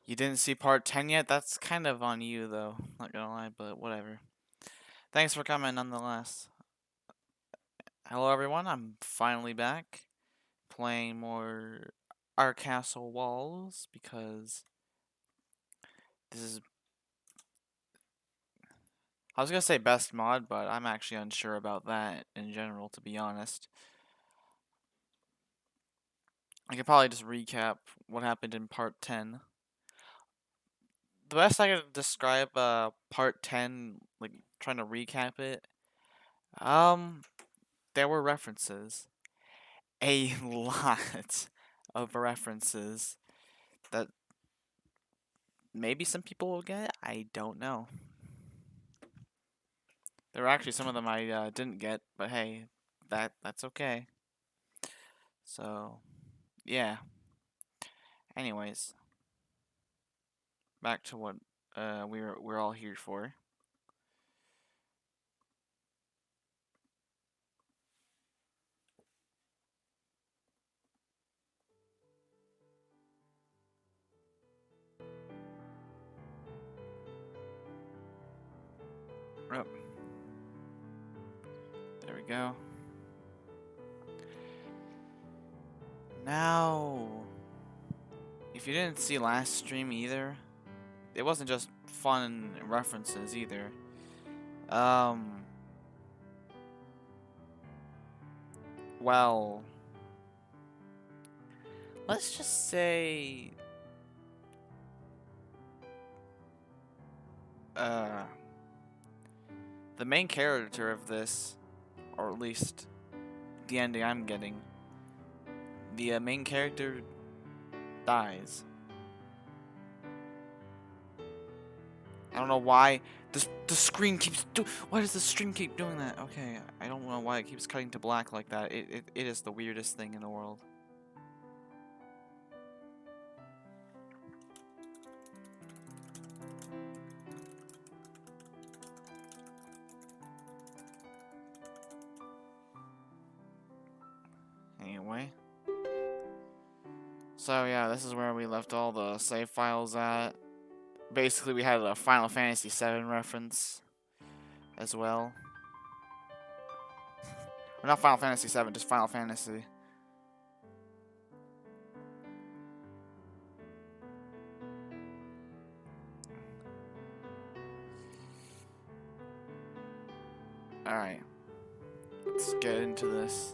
You didn't see part 10 yet? That's kind of on you, though. Not gonna lie, but whatever. Thanks for coming, nonetheless. Hello, everyone. I'm finally back playing more Our Castle Walls because this is. I was gonna say best mod, but I'm actually unsure about that in general, to be honest. I could probably just recap what happened in part 10. The best I could describe part 10, like trying to recap it, um, there were references. A lot of references that maybe some people will get. I don't know. There were actually some of them I didn't get, but hey, that's okay. So, yeah. Anyways, back to what we're all here for. Oh, there we go. Now, if you didn't see last stream either, it wasn't just fun references either. Um, well, let's just say, uh, the main character of this, or at least the ending I'm getting, the main character dies. I don't know why the screen keeps why does the stream keep doing that? Okay, I don't know why it keeps cutting to black like that. It is the weirdest thing in the world. Anyway. So yeah, this is where we left all the save files at. Basically, we had a Final Fantasy VII reference as well. Or not Final Fantasy VII, just Final Fantasy. Alright. Let's get into this.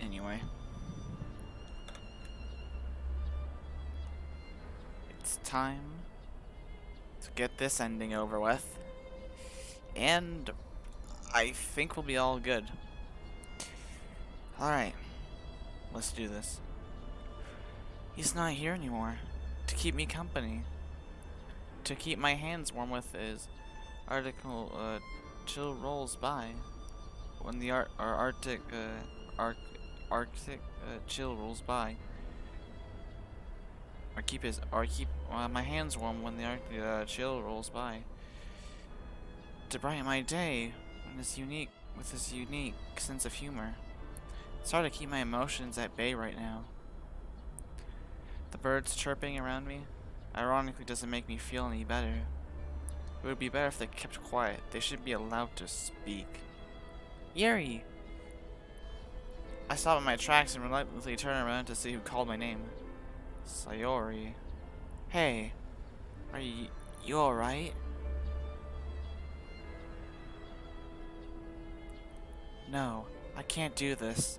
Anyway. It's time to get this ending over with. And I think we'll be all good. Alright. Let's do this. He's not here anymore. To keep me company. To keep my hands warm with his article, chill rolls by. When the Arctic chill rolls by. Or keep my hands warm when the Arctic chill rolls by. To brighten my day with this unique sense of humor. It's hard to keep my emotions at bay right now. The birds chirping around me, ironically, doesn't make me feel any better. It would be better if they kept quiet. They should be allowed to speak. Yuri! I stop in my tracks and reluctantly turn around to see who called my name. Sayori. Hey, are you alright? No, I can't do this.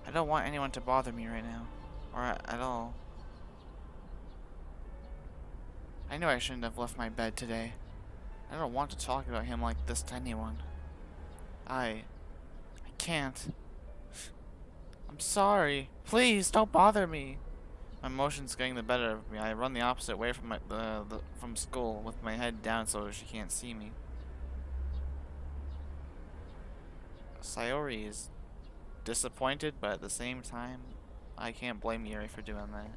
I don't want anyone to bother me right now. Or at all. I knew I shouldn't have left my bed today. I don't want to talk about him like this to anyone. I can't. I'm sorry. Please, don't bother me. My emotions getting the better of me. I run the opposite way from from school with my head down so she can't see me. Sayori is disappointed, but at the same time, I can't blame Yuri for doing that.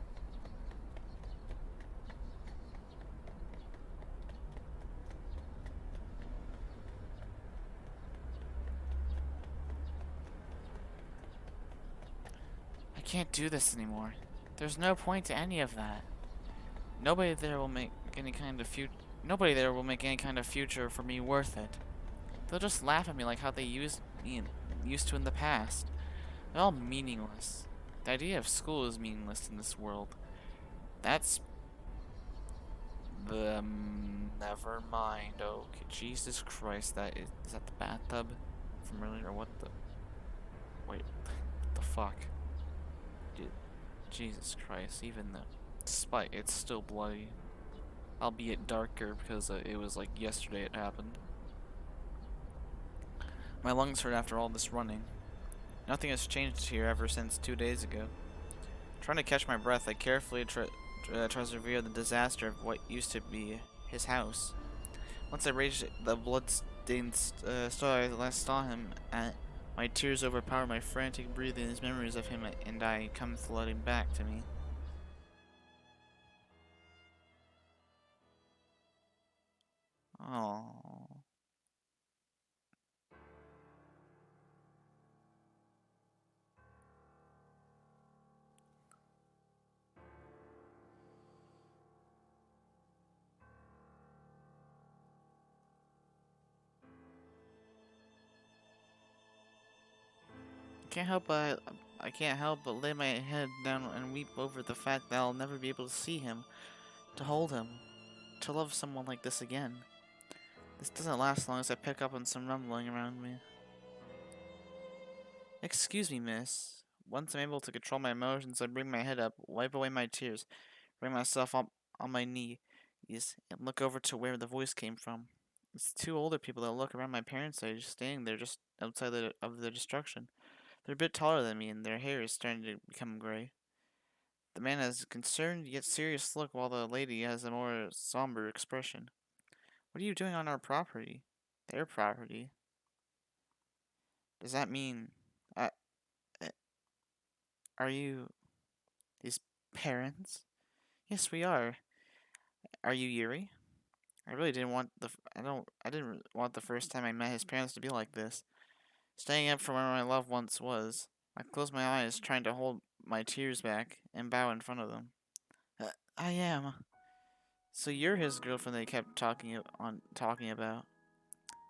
I can't do this anymore. There's no point to any of that. Nobody there will make any kind of future. Nobody there will make any kind of future for me worth it. They'll just laugh at me like how they used to in the past. They're all meaningless. The idea of school is meaningless in this world. That's the never mind. Okay, Jesus Christ, is that the bathtub from earlier? What the? Wait, what the fuck? Jesus Christ, even the spike, it's still bloody. Albeit darker because it was like yesterday it happened. My lungs hurt after all this running. Nothing has changed here ever since 2 days ago. Trying to catch my breath, I carefully tries to reveal the disaster of what used to be his house. Once I reached the blood-stained store I last saw him at, my tears overpowered my frantic breathing as memories of him and I come flooding back to me. Oh. I can't help but lay my head down and weep over the fact that I'll never be able to see him, to hold him, to love someone like this again. This doesn't last long as I pick up on some rumbling around me. Excuse me, miss. Once I'm able to control my emotions, I bring my head up, wipe away my tears, bring myself up on my knees, and look over to where the voice came from. It's two older people that look around my parents' age, standing there just outside of the destruction. They're a bit taller than me, and their hair is starting to become gray. The man has a concerned yet serious look, while the lady has a more somber expression. What are you doing on our property? Their property? Does that mean... Uh, uh, are you... his parents? Yes, we are. Are you Yuri? I really didn't want I didn't want the first time I met his parents to be like this. Staying up from where my loved once was. I closed my eyes, trying to hold my tears back and bow in front of them. I am. So you're his girlfriend they kept talking about.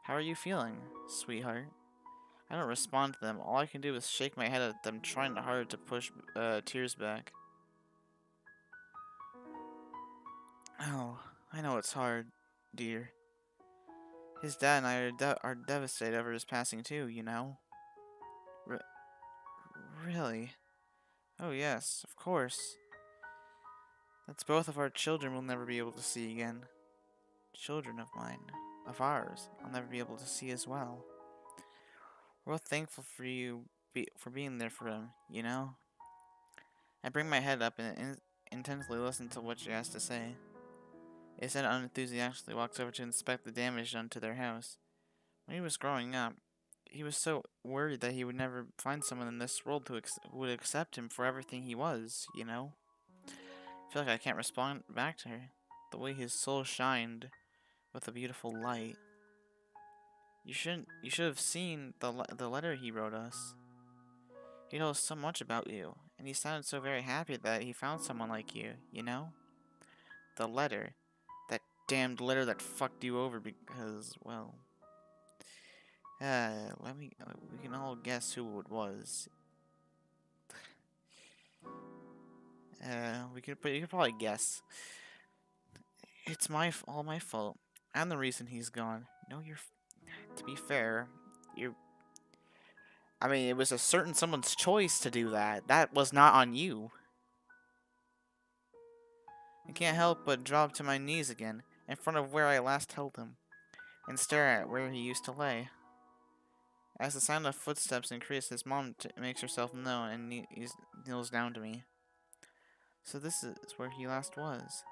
How are you feeling, sweetheart? I don't respond to them. All I can do is shake my head at them, trying hard to push tears back. Oh, I know it's hard, dear. His dad and I are devastated over his passing too, you know? R really? Oh yes, of course. That's both of our children we'll never be able to see again. Children of mine. Of ours. I'll never be able to see as well. We're both thankful for you for being there for him, you know? I bring my head up and intensely listen to what she has to say. It said unenthusiastically walks over to inspect the damage done to their house. When he was growing up, he was so worried that he would never find someone in this world who would accept him for everything he was, you know? I feel like I can't respond back to her. The way his soul shined with a beautiful light. You should have seen the letter he wrote us. He told us so much about you, and he sounded so very happy that he found someone like you, you know? The letter. That damned letter that fucked you over because, well... we can all guess who it was. You could probably guess. It's all my fault. I'm the reason he's gone. No, to be fair, I mean, it was a certain someone's choice to do that. That was not on you. I can't help but drop to my knees again, in front of where I last held him, and stare at where he used to lay. As the sound of footsteps increased, his mom makes herself known and kneels down to me. So this is where he last was.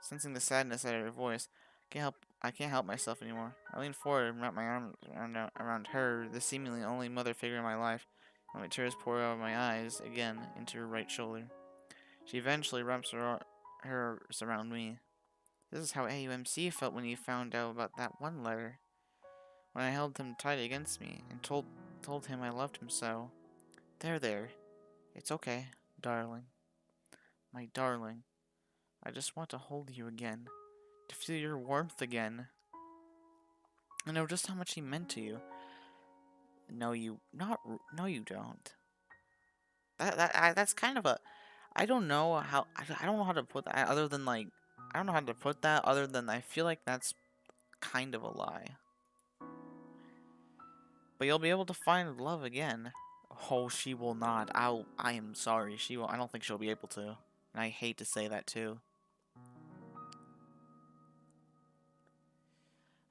Sensing the sadness at her voice, I can't help myself anymore. I leaned forward and wrapped my arm around her, the seemingly only mother figure in my life, and my tears poured out of my eyes again into her right shoulder. She eventually wraps hers around me. This is how AUMC felt when he found out about that one letter. When I held him tight against me and told him I loved him so. There. It's okay, darling. My darling. I just want to hold you again. To feel your warmth again. I know just how much he meant to you. No, you don't. That's kind of a. I don't know how. I don't know how to put that other than like. I don't know how to put that other than I feel like that's kind of a lie. But you'll be able to find love again. Oh, she will not. I am sorry. She will. I don't think she'll be able to. And I hate to say that too.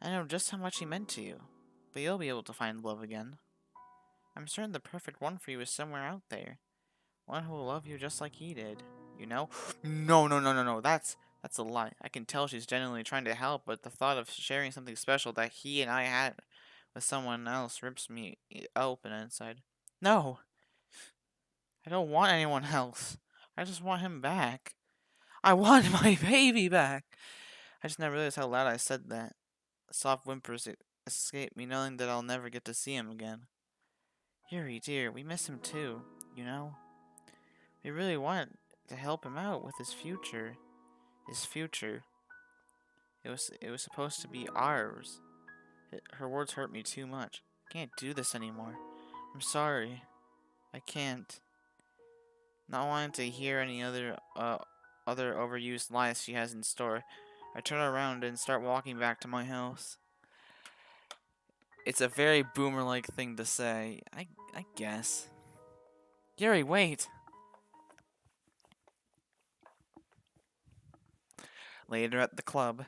I know just how much he meant to you. But you'll be able to find love again. I'm certain the perfect one for you is somewhere out there. One who will love you just like he did. You know? No. That's a lie. I can tell she's genuinely trying to help, but the thought of sharing something special that he and I had with someone else rips me open inside. No! I don't want anyone else. I just want him back. I want my baby back! I just never realized how loud I said that. Soft whimpers escaped me, knowing that I'll never get to see him again. Yuri, dear, we miss him too, you know? We really want to help him out with his future. His future. It was supposed to be ours. Her words hurt me too much. I can't do this anymore. I'm sorry. I can't. Not wanting to hear any other overused lies she has in store, I turn around and start walking back to my house. It's a very boomer-like thing to say, I guess. Yuri, wait! Later at the club.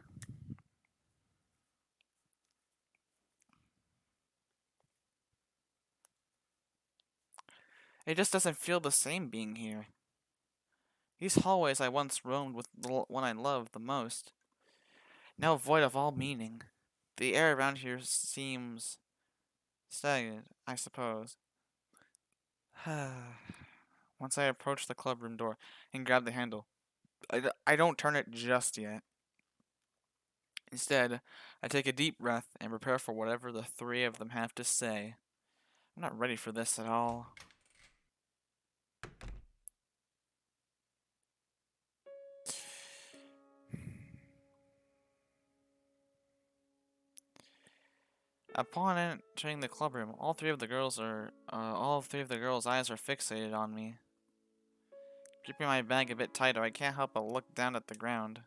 It just doesn't feel the same being here. These hallways I once roamed with the one I loved the most, now void of all meaning. The air around here seems stagnant, I suppose. Once I approach the clubroom door and grab the handle, I don't turn it just yet. Instead, I take a deep breath and prepare for whatever the three of them have to say. I'm not ready for this at all. Upon entering the clubroom, all three of the girls' eyes are fixated on me. Gripping my bag a bit tighter, I can't help but look down at the ground.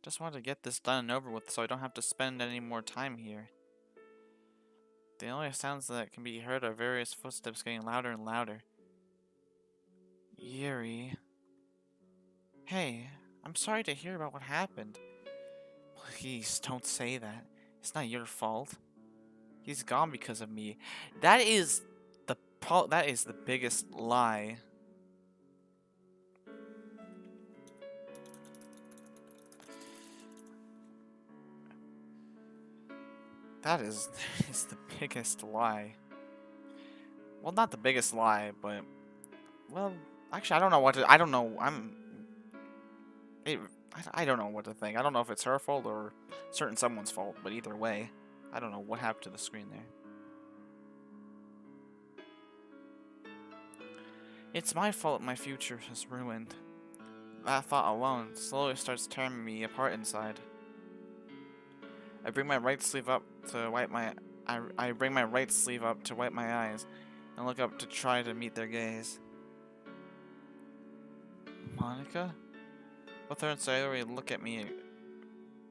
Just want to get this done and over with so I don't have to spend any more time here. The only sounds that can be heard are various footsteps getting louder and louder. Yuri. Hey, I'm sorry to hear about what happened. Please, don't say that. It's not your fault. He's gone because of me. That is the biggest lie. That is the biggest lie. Well, not the biggest lie, but well, actually, I don't know what to. I don't know. I don't know what to think. I don't know if it's her fault or certain someone's fault, but either way, I don't know what happened to the screen there. It's my fault my future is ruined. That thought alone slowly starts tearing me apart inside. I bring my right sleeve up to wipe my eyes and look up to try to meet their gaze. Monica? Both her and Sayori look at me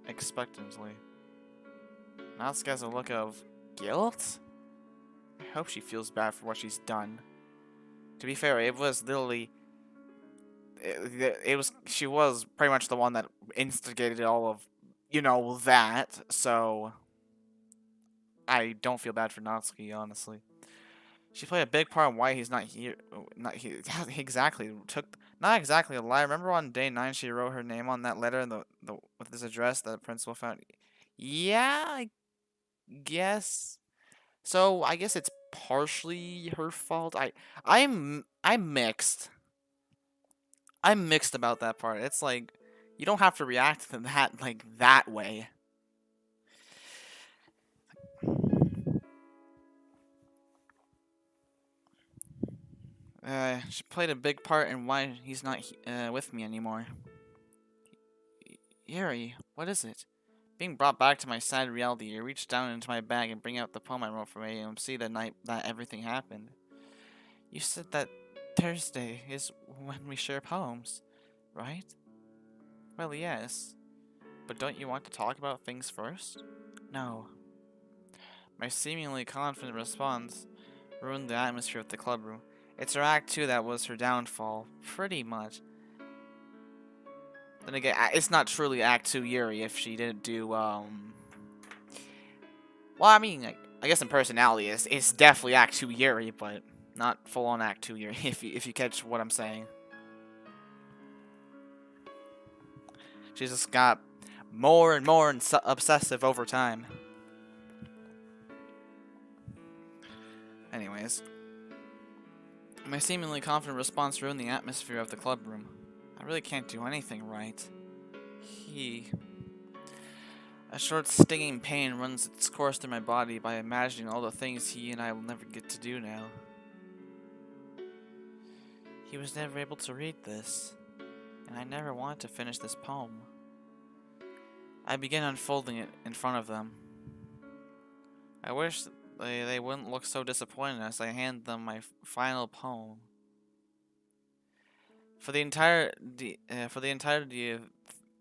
expectantly. Natsuka has a look of guilt? I hope she feels bad for what she's done. To be fair, it was literally... She was pretty much the one that instigated all of, you know, that, so... I don't feel bad for Natsuki, honestly. She played a big part in why he's not here. Exactly. Not exactly a lie. Remember on day 9 she wrote her name on that letter in the with this address that the principal found? Yeah, I guess. So I guess it's partially her fault. I'm mixed. I'm mixed about that part. It's like you don't have to react to that like that way. She played a big part in why he's not with me anymore. Yuri, what is it? Being brought back to my sad reality, I reached down into my bag and bring out the poem I wrote for AMC the night that everything happened. You said that Thursday is when we share poems, right? Well, yes. But don't you want to talk about things first? No. My seemingly confident response ruined the atmosphere of the clubroom. It's her act 2 that was her downfall, pretty much. Then again, it's not truly Act 2 Yuri if she didn't do, well, I mean, I guess in personality, it's definitely Act 2 Yuri, but not full-on Act 2 Yuri, if you catch what I'm saying. She just got more and more obsessive over time. Anyways. My seemingly confident response ruined the atmosphere of the clubroom. I really can't do anything right. A short stinging pain runs its course through my body by imagining all the things he and I will never get to do now. He was never able to read this, and I never wanted to finish this poem. I began unfolding it in front of them. I wish they wouldn't look so disappointed as I hand them my final poem. For the entirety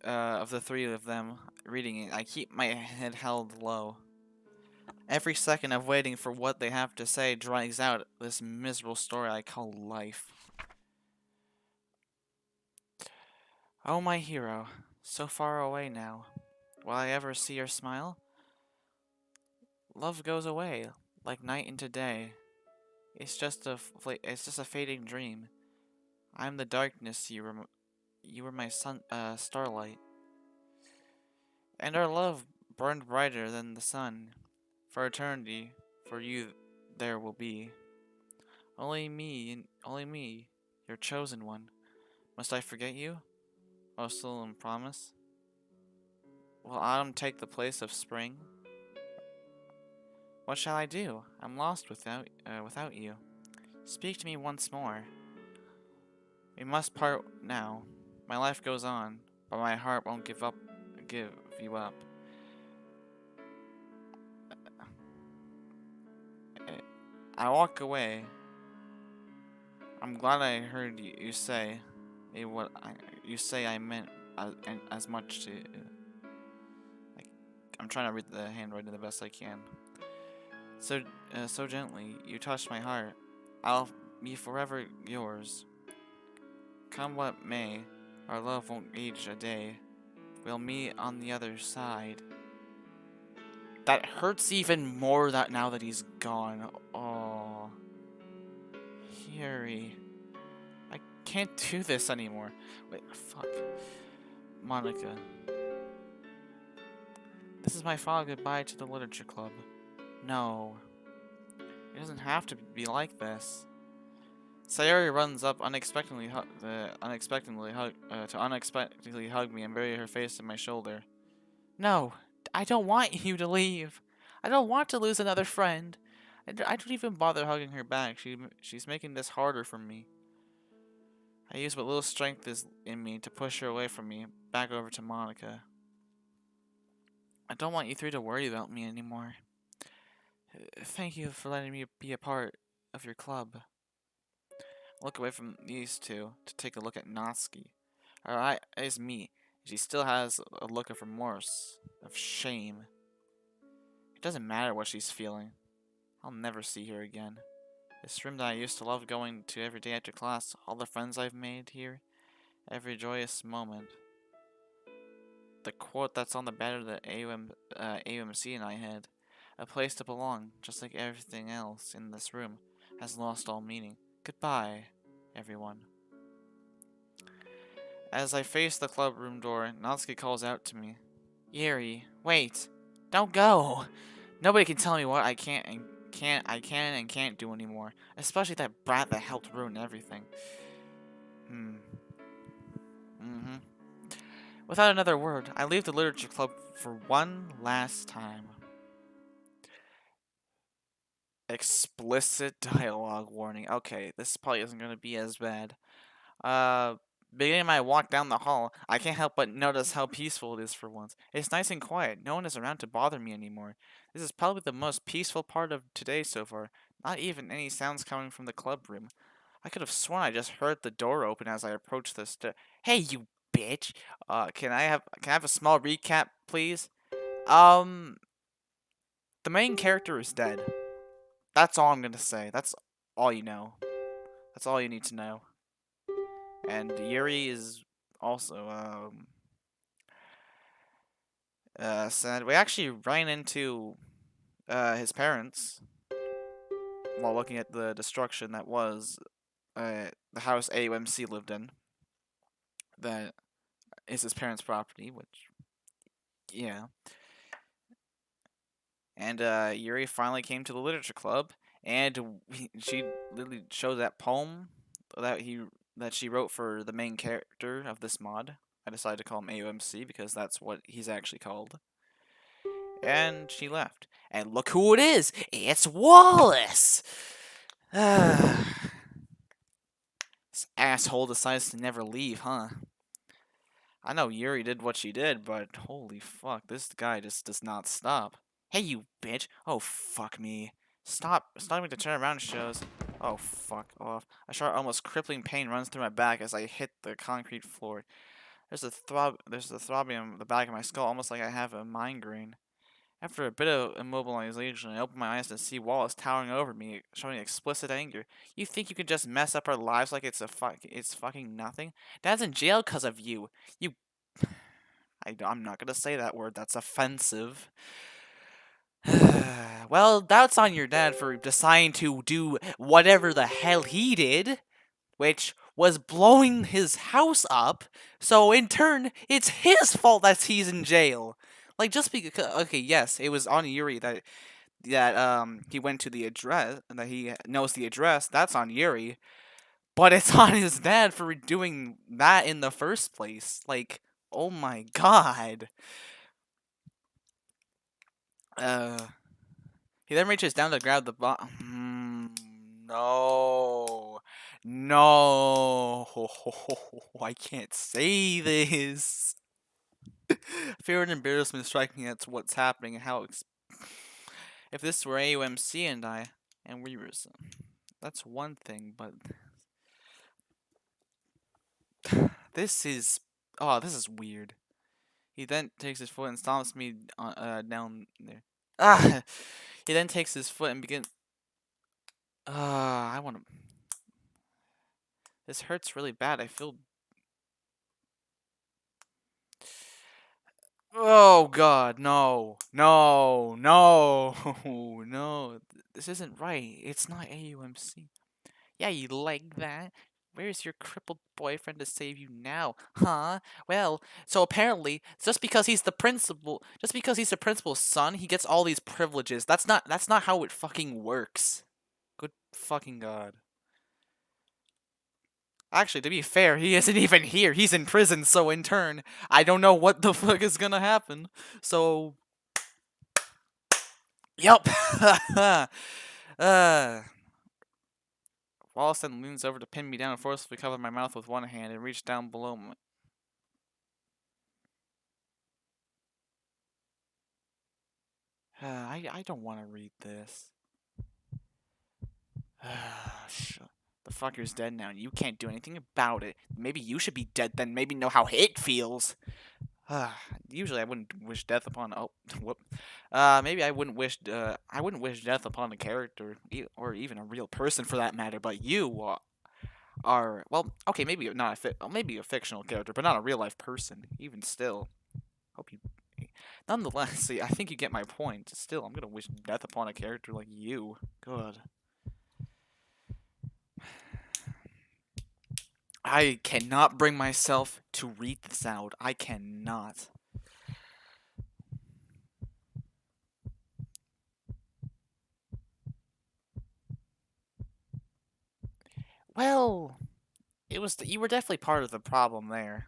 of the three of them reading it, I keep my head held low. Every second of waiting for what they have to say drags out this miserable story I call life. Oh, my hero, so far away now. Will I ever see your smile? Love goes away, like night into day. It's just a fading dream. I'm the darkness. You were my starlight, and our love burned brighter than the sun. For eternity, for you, there will be only me, your chosen one. Must I forget you? Oh, still in promise. Will autumn take the place of spring? What shall I do? I'm lost without you. Speak to me once more. We must part now. My life goes on, but my heart won't give you up. I walk away. I'm glad I heard you say what you say. I meant as much to. I'm trying to read the handwriting the best I can. So gently, you touched my heart. I'll be forever yours. Come what may, our love won't age a day. We'll meet on the other side. That hurts even more now that he's gone. Oh, Yuri. I can't do this anymore. Wait, fuck. Monica. This is my final goodbye to the literature club. No. It doesn't have to be like this. Sayori runs up unexpectedly to unexpectedly hug me and bury her face in my shoulder. No, I don't want you to leave. I don't want to lose another friend. I don't even bother hugging her back. She's making this harder for me. I use what little strength is in me to push her away from me, back over to Monica. I don't want you three to worry about me anymore. Thank you for letting me be a part of your club. Look away from these two to take a look at Natsuki. Her eyes meet. She still has a look of remorse, of shame. It doesn't matter what she's feeling. I'll never see her again. This room that I used to love going to every day after class, all the friends I've made here, every joyous moment. The quote that's on the banner that AUMC and I had, a place to belong, just like everything else in this room, has lost all meaning. Goodbye, everyone. As I face the club room door, Natsuki calls out to me. Yuri, wait. Don't go. Nobody can tell me what I can't do anymore. Especially that brat that helped ruin everything. Hmm. Mm-hmm. Without another word, I leave the literature club for one last time. Explicit dialogue warning. Okay, this probably isn't going to be as bad. Uh, Beginning my walk down the hall, I can't help but notice how peaceful it is for once. It's nice and quiet. No one is around to bother me anymore. This is probably the most peaceful part of today so far. Not even any sounds coming from the club room. I could have sworn I just heard the door open as I approached the stair. Hey, you bitch! Can I have a small recap, please? Um, the main character is dead. That's all I'm gonna say. That's all you know. That's all you need to know. And Yuri is also sad. We actually ran into his parents while looking at the destruction that was the house AUMC lived in. That is his parents' property, which yeah. And Yuri finally came to the literature club, and she literally showed that poem that she wrote for the main character of this mod. I decided to call him AOMC because that's what he's actually called. And she left. And look who it is! It's Wallace! This asshole decides to never leave, huh? I know Yuri did what she did, but holy fuck, this guy just does not stop. Hey, you bitch! Oh, fuck me. Stop me to turn around shows. Oh, fuck off. A sharp, almost crippling pain runs through my back as I hit the concrete floor. There's a throbbing in the back of my skull, almost like I have a migraine. After a bit of immobilization, I open my eyes to see Wallace towering over me, showing explicit anger. You think you can just mess up our lives like it's fucking nothing? Dad's in jail because of you. You. I'm not gonna say that word. That's offensive. Well, that's on your dad for deciding to do whatever the hell he did, which was blowing his house up. So in turn, it's his fault that he's in jail. Like just because, okay, yes, it was on Yuri that he went to the address and that he knows the address. That's on Yuri, but it's on his dad for doing that in the first place. Like, oh my god. Uh, he then reaches down to grab the no. No. I can't say this. Fear and embarrassment strike me at what's happening and how. If this were AUMC and we were. That's one thing, but. This is. Oh, this is weird. He then takes his foot and stomps me down there. Ah! He then takes his foot and begins. I want to. This hurts really bad. I feel. Oh God, no, no, no, no. This isn't right. It's not AUMC. Yeah, you like that? Where's your crippled boyfriend to save you now? Huh? Well, so apparently, just because he's the principal's son, he gets all these privileges. That's not how it fucking works. Good fucking God. Actually, to be fair, he isn't even here. He's in prison, so in turn, I don't know what the fuck is gonna happen. So, yup. uh, Wallace then leans over to pin me down and forcefully cover my mouth with one hand and reach down below me. I don't want to read this. The fucker's dead now, and you can't do anything about it. Maybe you should be dead then. Maybe know how it feels. Usually I wouldn't wish death upon. Oh, whoop. Maybe I wouldn't wish death upon a character or even a real person for that matter. But you are well. Okay, maybe not maybe a fictional character, but not a real life person. Even still, hope you. Nonetheless, see, I think you get my point. Still, I'm gonna wish death upon a character like you. God. I cannot bring myself to read this out. I cannot. Well, you were definitely part of the problem there.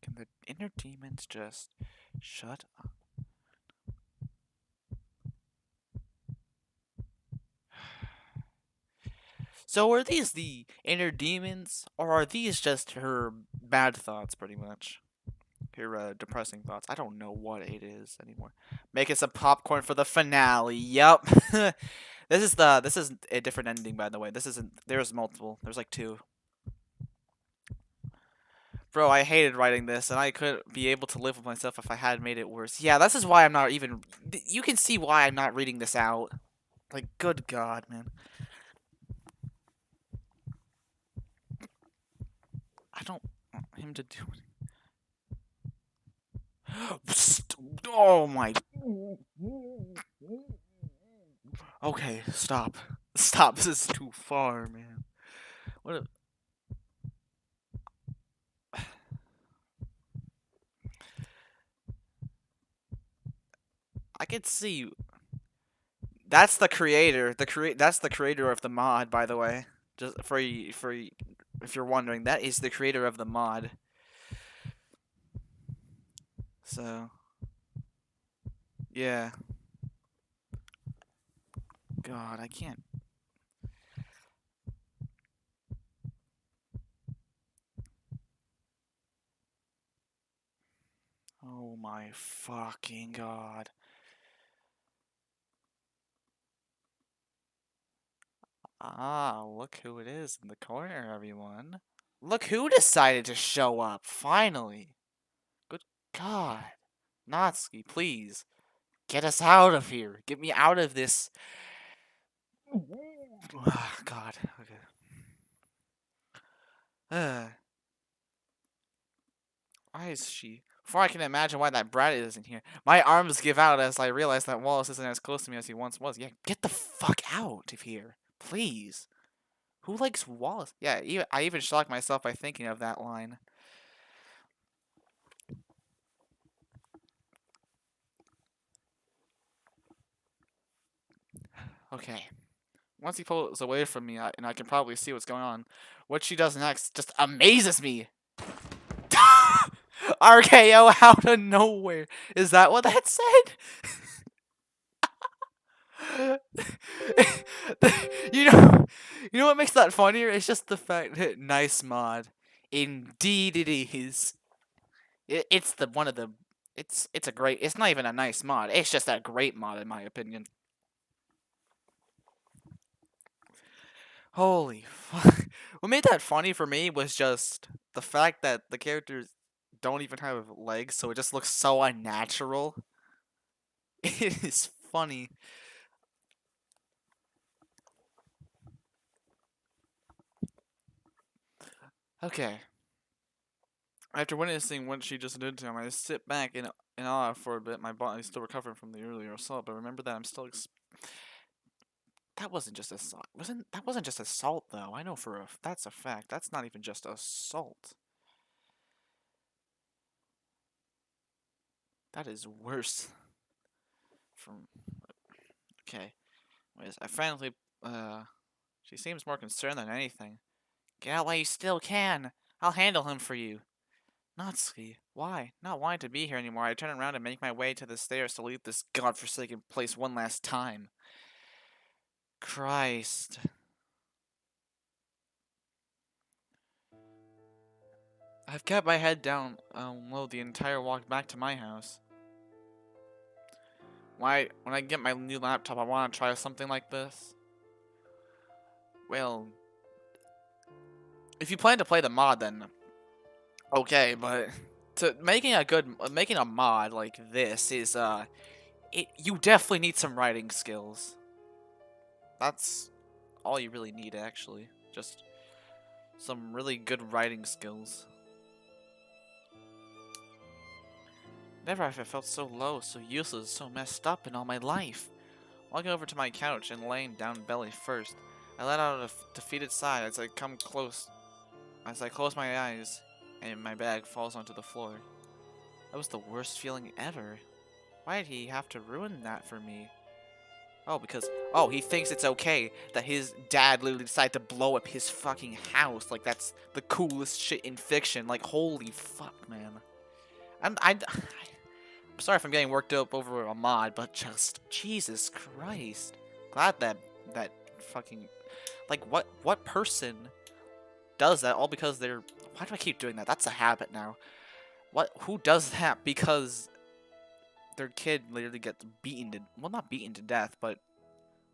Can the inner demons just shut up? So are these the inner demons, or are these just her bad thoughts, pretty much? Her depressing thoughts. I don't know what it is anymore. Make us some popcorn for the finale. Yup. This is a different ending, by the way. This isn't. There's multiple. There's like two. Bro, I hated writing this, and I couldn't be able to live with myself if I had made it worse. Yeah, this is why I'm not even. You can see why I'm not reading this out. Like, good God, man. I don't want him to do it. Oh my. Okay, stop. Stop. This is too far, man. What a... I can see. That's the creator. That's the creator of the mod, by the way. Just if you're wondering, that is the creator of the mod. So, yeah. God, I can't. Oh my fucking God. Ah, look who it is in the corner, everyone. Look who decided to show up, finally. Good God. Natsuki, please. Get us out of here. Get me out of this. Ah, God. Okay. Why is she? Before I can imagine why that brat isn't here, my arms give out as I realize that Wallace isn't as close to me as he once was. Yeah, get the fuck out of here, please. Who likes Wallace? Yeah, I even shocked myself by thinking of that line. Okay. Once he pulls away from me, and I can probably see what's going on, what she does next just amazes me. RKO out of nowhere. Is that what that said? you know, you know what makes that funnier? It's just the fact that nice mod. Indeed, it is. It's the one of the. It's a great. It's not even a nice mod. It's just a great mod in my opinion. Holy fuck! What made that funny for me was just the fact that the characters don't even have legs, so it just looks so unnatural. It is funny. Okay. After witnessing what she just did to him, I sit back in awe for a bit. My body's still recovering from the earlier assault, but remember that I'm still. That wasn't just assault. That wasn't just assault though? I know that's a fact. That's not even just assault. That is worse. From okay. Wait, I finally. She seems more concerned than anything. Get out while you still can. I'll handle him for you. Natsuki, why? Not wanting to be here anymore, I turn around and make my way to the stairs to leave this godforsaken place one last time. Christ. I've kept my head down low the entire walk back to my house. When I get my new laptop, I want to try something like this. Well, if you plan to play the mod, then okay, but making a mod like this is you definitely need some writing skills. That's all you really need, actually. Just some really good writing skills. Never have I felt so low, so useless, so messed up in all my life. Walking over to my couch and laying down belly first, I let out a defeated sigh as I close my eyes and my bag falls onto the floor. That was the worst feeling ever. Why did he have to ruin that for me? Oh, he thinks it's okay that his dad literally decided to blow up his fucking house. Like, that's the coolest shit in fiction. Like, holy fuck, man. I'm sorry if I'm getting worked up over a mod, but just, Jesus Christ. Glad that fucking, like, what person does that all because they're, why do I keep doing that? That's a habit now. Who does that because their kid literally gets beaten to, well, not beaten to death, but,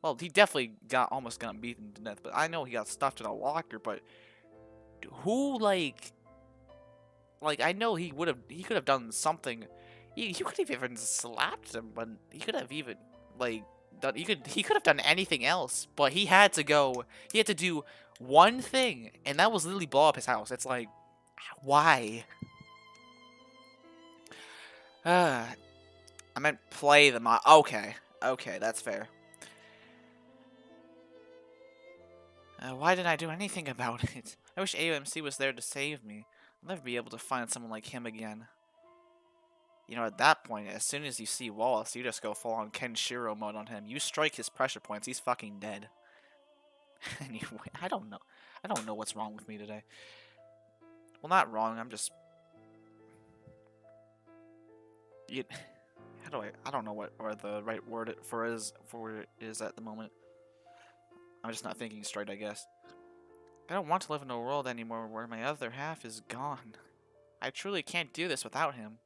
well, he definitely almost got beaten to death, but I know he got stuffed in a locker, but who, like, I know he could have done something. He could have even slapped him, but he could have even, like, he could have done anything else, but he had to do one thing, and that was literally blow up his house. It's like, why? I meant play the mod. Okay, that's fair. Why didn't I do anything about it? I wish AOMC was there to save me. I'll never be able to find someone like him again. You know, at that point, as soon as you see Wallace, you just go full on Kenshiro mode on him. You strike his pressure points, he's fucking dead. Anyway, I don't know. I don't know what's wrong with me today. Well, not wrong, I'm just... I don't know what the right word for it is at the moment. I'm just not thinking straight, I guess. I don't want to live in a world anymore where my other half is gone. I truly can't do this without him.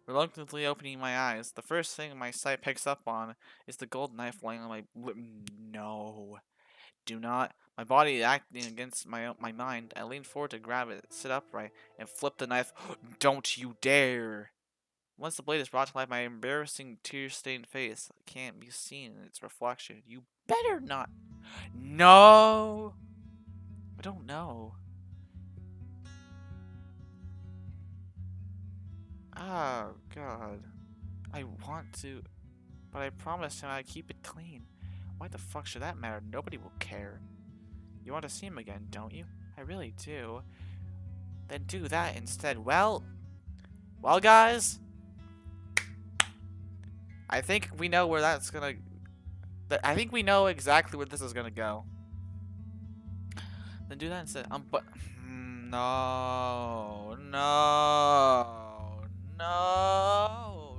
Reluctantly opening my eyes, the first thing my sight picks up on is the gold knife laying on my lip. No. Do not. My body acting against my mind, I lean forward to grab it, sit upright, and flip the knife. Don't you dare! Once the blade is brought to life, my embarrassing tear-stained face can't be seen in its reflection. You better not. No! I don't know. Oh, God. I want to, but I promised him I'd keep it clean. Why the fuck should that matter? Nobody will care. You want to see him again, don't you? I really do. Then do that instead. Well, guys, I think we know where that's gonna... I think we know exactly where this is gonna go. Then do that instead. But... No. No. No.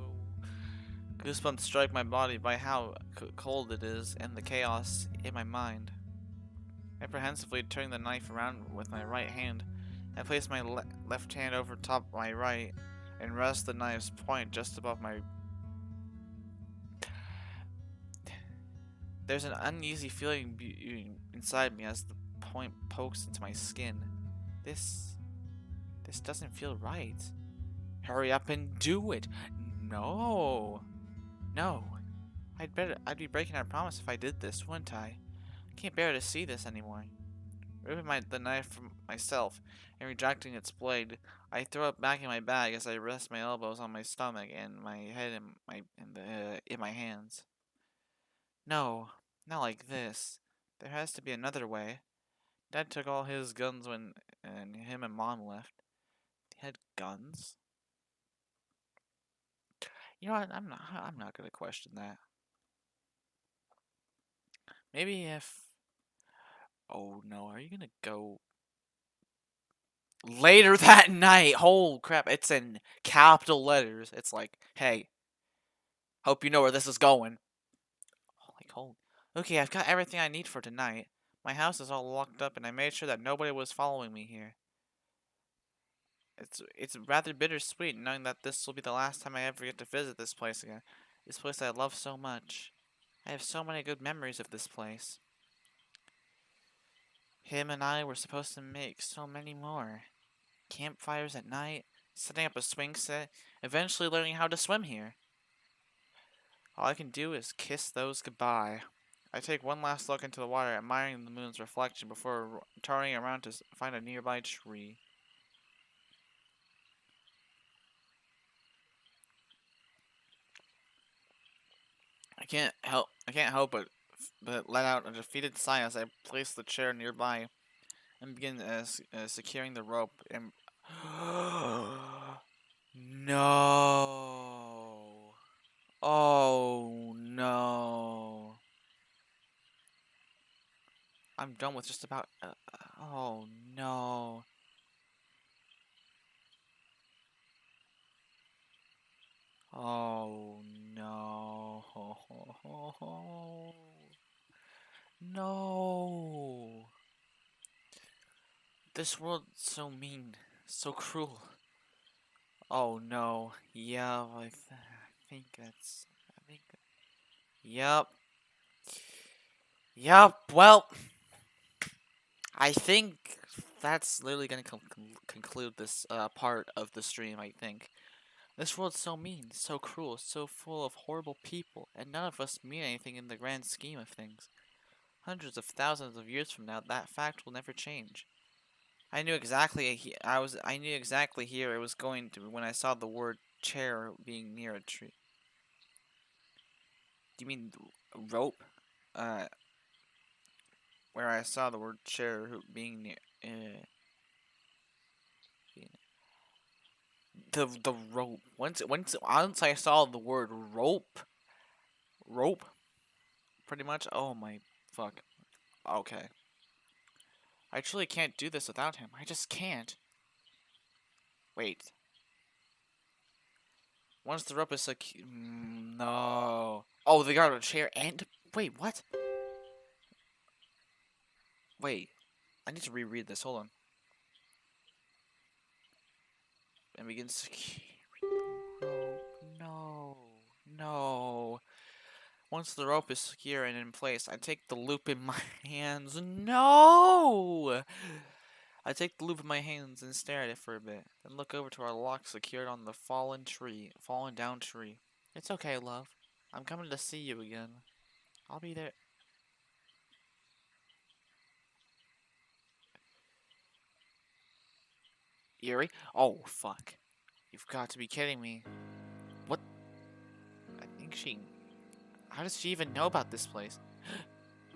Goosebumps strike my body by how cold it is and the chaos in my mind. Apprehensively turning the knife around with my right hand, I place my left hand over top of my right and rest the knife's point just above my... There's an uneasy feeling inside me as the point pokes into my skin. This doesn't feel right. Hurry up and do it. No. No. I'd be breaking our promise if I did this, wouldn't I? I can't bear to see this anymore. Removing the knife from myself and retracting its blade, I throw it back in my bag as I rest my elbows on my stomach and my head in my hands. No, not like this. There has to be another way. Dad took all his guns when him and Mom left. They had guns? You know what? I'm not gonna question that. Maybe if... Oh no, are you gonna go... Later that night? Holy crap, it's in capital letters. It's like, hey, hope you know where this is going. Holy. Okay, I've got everything I need for tonight. My house is all locked up and I made sure that nobody was following me here. It's rather bittersweet knowing that this will be the last time I ever get to visit this place again. This place I love so much. I have so many good memories of this place. Him and I were supposed to make so many more. Campfires at night, setting up a swing set, eventually learning how to swim here. All I can do is kiss those goodbye. I take one last look into the water, admiring the moon's reflection before turning around to find a nearby tree. I can't help but let out a defeated sigh as I place the chair nearby and begin securing the rope. And no! Oh no! I'm done with just about. Oh no! Oh no! No! This world's so mean, so cruel. Oh no. Yeah, I think that's. I think. Yep. Yep. Well, I think that's literally gonna conclude this part of the stream. I think this world's so mean, so cruel, so full of horrible people, and none of us mean anything in the grand scheme of things. Hundreds of thousands of years from now, that fact will never change. I knew exactly here it was going to when I saw the word chair being near a tree. Do you mean rope? Uh, where I saw the word chair being near. The rope. Once I saw the word rope, pretty much. Oh my fuck. Okay. I truly can't do this without him. I just can't. Wait. Once the rope is no. Oh, they got a chair and wait, what? Wait. I need to reread this. Hold on. And begin securing the rope. No. No. Once the rope is secure and in place, I take the loop in my hands. No! I take the loop in my hands and stare at it for a bit, then look over to our lock secured on the fallen down tree. It's okay, love. I'm coming to see you again. I'll be there. Yuri? Oh, fuck. You've got to be kidding me. What? I think she... How does she even know about this place?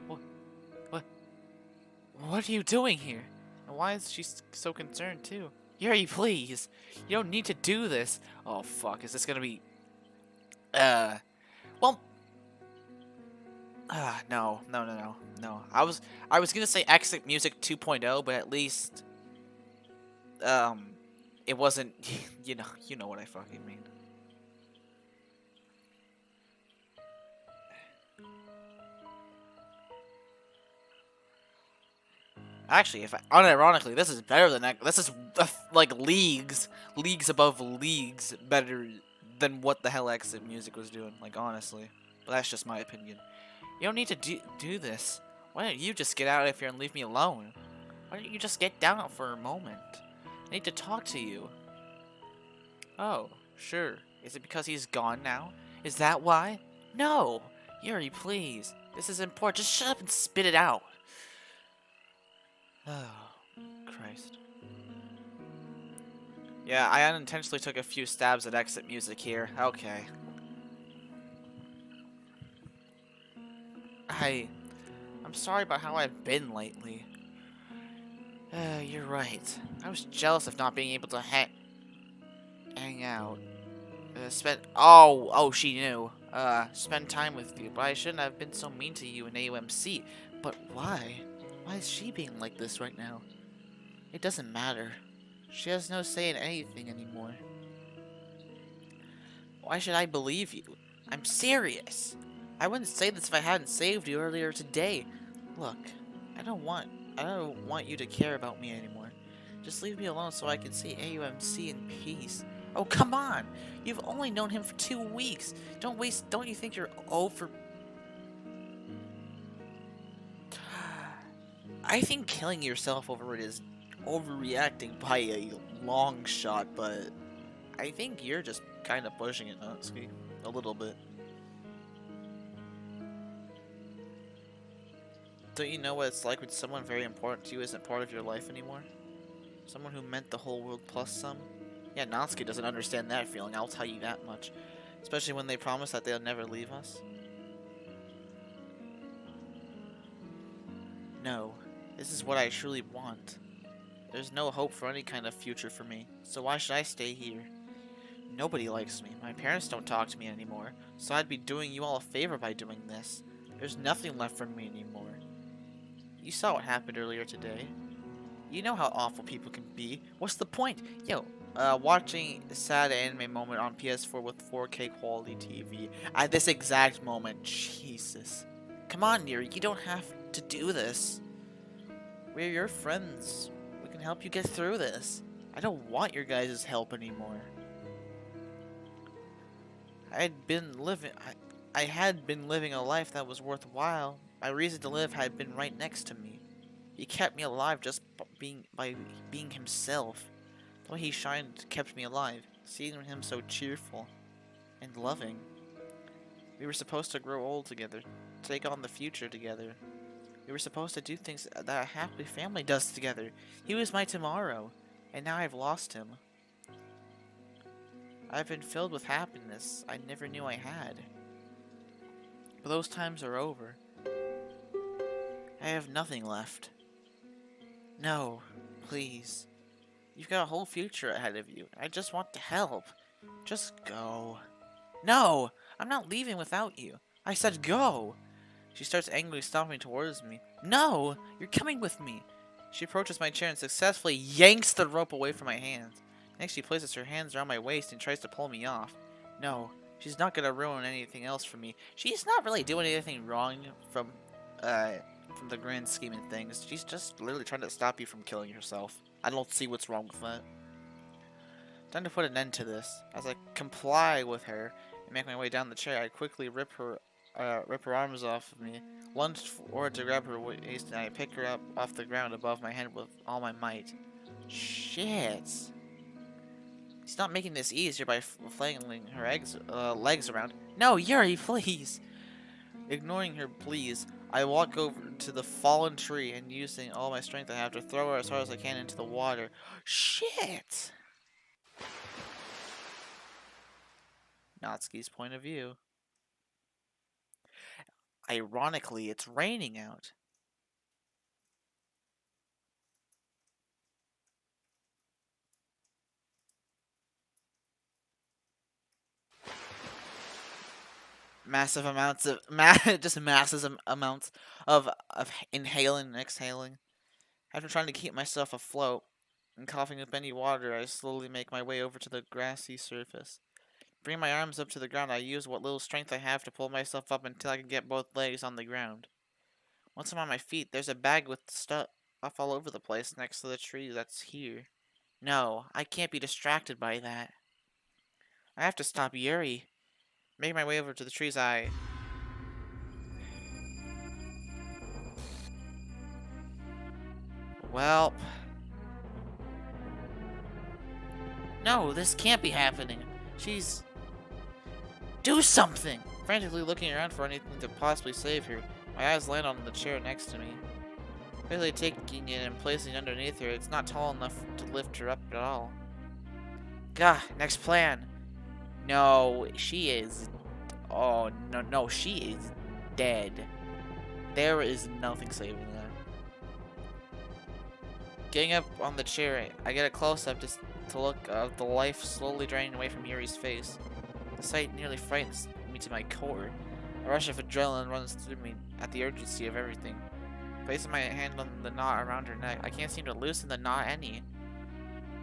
What? What? What are you doing here? And why is she so concerned, too? Yuri, please! You don't need to do this! Oh, fuck. Is this gonna be... Well... No. No. I was gonna say Exit Music 2.0, but at least... It wasn't... You know what I fucking mean. Actually, unironically, this is better than that. This is like leagues above leagues better than what the hell Exit Music was doing. Like honestly, but that's just my opinion. You don't need to do this. Why don't you just get out of here and leave me alone? Why don't you just get down for a moment? I need to talk to you. Oh, sure. Is it because he's gone now? Is that why? No, Yuri, please. This is important. Just shut up and spit it out. Oh, Christ. Yeah, I unintentionally took a few stabs at Exit Music here. Okay. I'm sorry about how I've been lately. You're right. I was jealous of not being able to hang out. She knew. Spend time with you, but I shouldn't have been so mean to you in AUMC. But why? Why is she being like this right now? It doesn't matter. She has no say in anything anymore. Why should I believe you? I'm serious. I wouldn't say this if I hadn't saved you earlier today. Look, I don't want you to care about me anymore. Just leave me alone so I can see AUMC in peace. Oh, come on! You've only known him for 2 weeks. Don't you think you're I think killing yourself over it is overreacting by a long shot, but I think you're just kind of pushing it, Natsuki. A little bit. Don't you know what it's like when someone very important to you isn't part of your life anymore? Someone who meant the whole world plus some? Yeah, Natsuki doesn't understand that feeling, I'll tell you that much. Especially when they promise that they'll never leave us. No, this is what I truly want. There's no hope for any kind of future for me, so why should I stay here? Nobody likes me. My parents don't talk to me anymore, so I'd be doing you all a favor by doing this. There's nothing left for me anymore. You saw what happened earlier today. You know how awful people can be. What's the point? Yo, watching a sad anime moment on PS4 with 4K quality TV. At this exact moment, Jesus. Come on, Neri, you don't have to do this. We're your friends. We can help you get through this. I don't want your guys' help anymore. I had been living a life that was worthwhile. My reason to live had been right next to me. He kept me alive just by being himself. The way he shined kept me alive, seeing him so cheerful and loving. We were supposed to grow old together, take on the future together. We were supposed to do things that a happy family does together. He was my tomorrow, and now I've lost him. I've been filled with happiness I never knew I had. But those times are over. I have nothing left. No, please. You've got a whole future ahead of you. I just want to help. Just go. No! I'm not leaving without you. I said go! She starts angrily stomping towards me. No! You're coming with me! She approaches my chair and successfully yanks the rope away from my hands. Next, she places her hands around my waist and tries to pull me off. No, she's not gonna ruin anything else for me. She's not really doing anything wrong from the grand scheme of things. She's just literally trying to stop you from killing yourself. I don't see what's wrong with that. Time to put an end to this. As I comply with her and make my way down the chair, I quickly rip her arms off of me, lunge forward to grab her waist, and I pick her up off the ground above my head with all my might. Shit. He's not making this easier by flailing her legs around. No, Yuri, please! Ignoring her pleas, I walk over to the fallen tree and using all my strength I have to throw her as hard as I can into the water. Shit! Natsuki's point of view. Ironically, it's raining out. Massive amounts of massive amounts of inhaling and exhaling. After trying to keep myself afloat and coughing up any water, I slowly make my way over to the grassy surface. Bring my arms up to the ground, I use what little strength I have to pull myself up until I can get both legs on the ground. Once I'm on my feet, there's a bag with stuff all over the place next to the tree that's here. No, I can't be distracted by that. I have to stop Yuri. Making my way over to the tree's eye. Well. No, this can't be happening. She's... Do something! Frantically looking around for anything to possibly save her, my eyes land on the chair next to me. Quickly taking it and placing it underneath her, it's not tall enough to lift her up at all. Gah, next plan. No, she is... Oh, no, she is dead. There is nothing saving that. Getting up on the chair, I get a close-up to look at the life slowly draining away from Yuri's face. The sight nearly frightens me to my core. A rush of adrenaline runs through me at the urgency of everything. Placing my hand on the knot around her neck, I can't seem to loosen the knot any.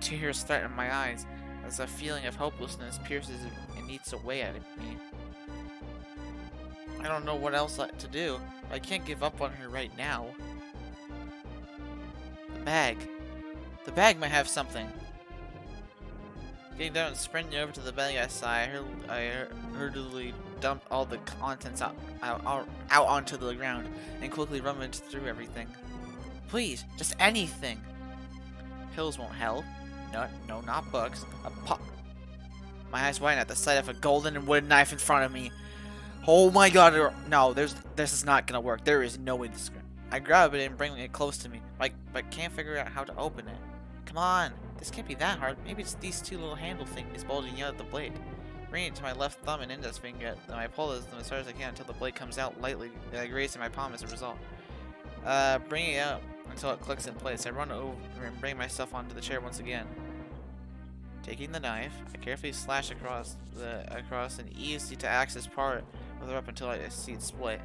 Tears threaten my eyes as a feeling of hopelessness pierces and eats away at me. I don't know what else to do, but I can't give up on her right now. The bag. The bag might have something. Getting down and sprinting over to the bag, I hurriedly dumped all the contents out onto the ground and quickly rummaged through everything. Please, just anything. Pills won't help. No, not books. My eyes widen at the sight of a golden and wooden knife in front of me. Oh my god, no, this is not gonna work. There is no way this is gonna... I grab it and bring it close to me, but can't figure out how to open it. Come on, this can't be that hard. Maybe it's these two little handle things bulging out of the blade. Bring it to my left thumb and index finger, then I pull them as hard as I can until the blade comes out lightly, grazing my palm as a result. Bring it up until it clicks in place. I run over and bring myself onto the chair once again. Taking the knife, I carefully slash across an easy-to-access part of the rope until I see it split.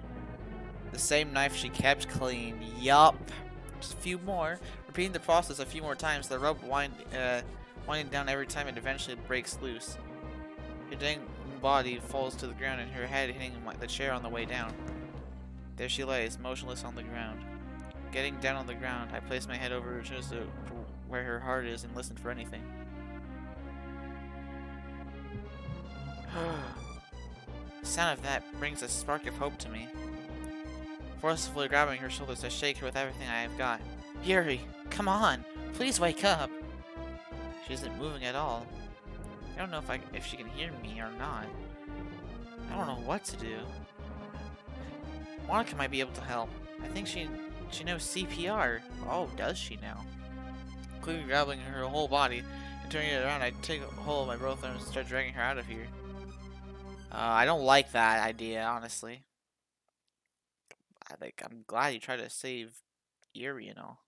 The same knife she kept clean. Yup. Just a few more. Repeating the process a few more times, the rope winding down every time it eventually breaks loose. Her dang body falls to the ground and her head hitting the chair on the way down. There she lays, motionless on the ground. Getting down on the ground, I place my head over her chest to where her heart is and listen for anything. The sound of that brings a spark of hope to me. Forcefully grabbing her shoulders, I shake her with everything I have got. Yuri, come on! Please wake up! She isn't moving at all. I don't know if she can hear me or not. I don't know what to do. Monica might be able to help. I think she knows CPR. Oh, does she now? Quickly grabbing her whole body and turning it around, I take hold of my both arms and start dragging her out of here. I don't like that idea, honestly. I'm glad you tried to save Yuri and all.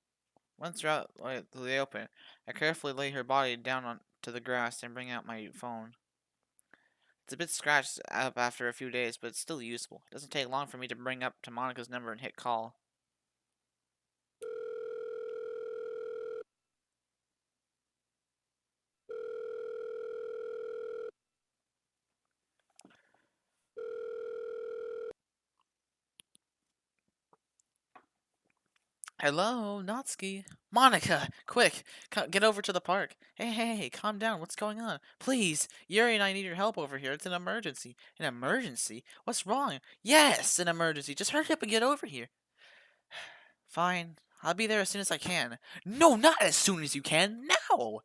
Once we're out to the open, I carefully lay her body down onto the grass and bring out my phone. It's a bit scratched up after a few days, but it's still useful. It doesn't take long for me to bring up to Monica's number and hit call. Hello, Natsuki. Monica, quick, get over to the park. Hey, calm down. What's going on? Please, Yuri and I need your help over here. It's an emergency. An emergency? What's wrong? Yes, an emergency. Just hurry up and get over here. Fine. I'll be there as soon as I can. No, not as soon as you can. Now. Oh,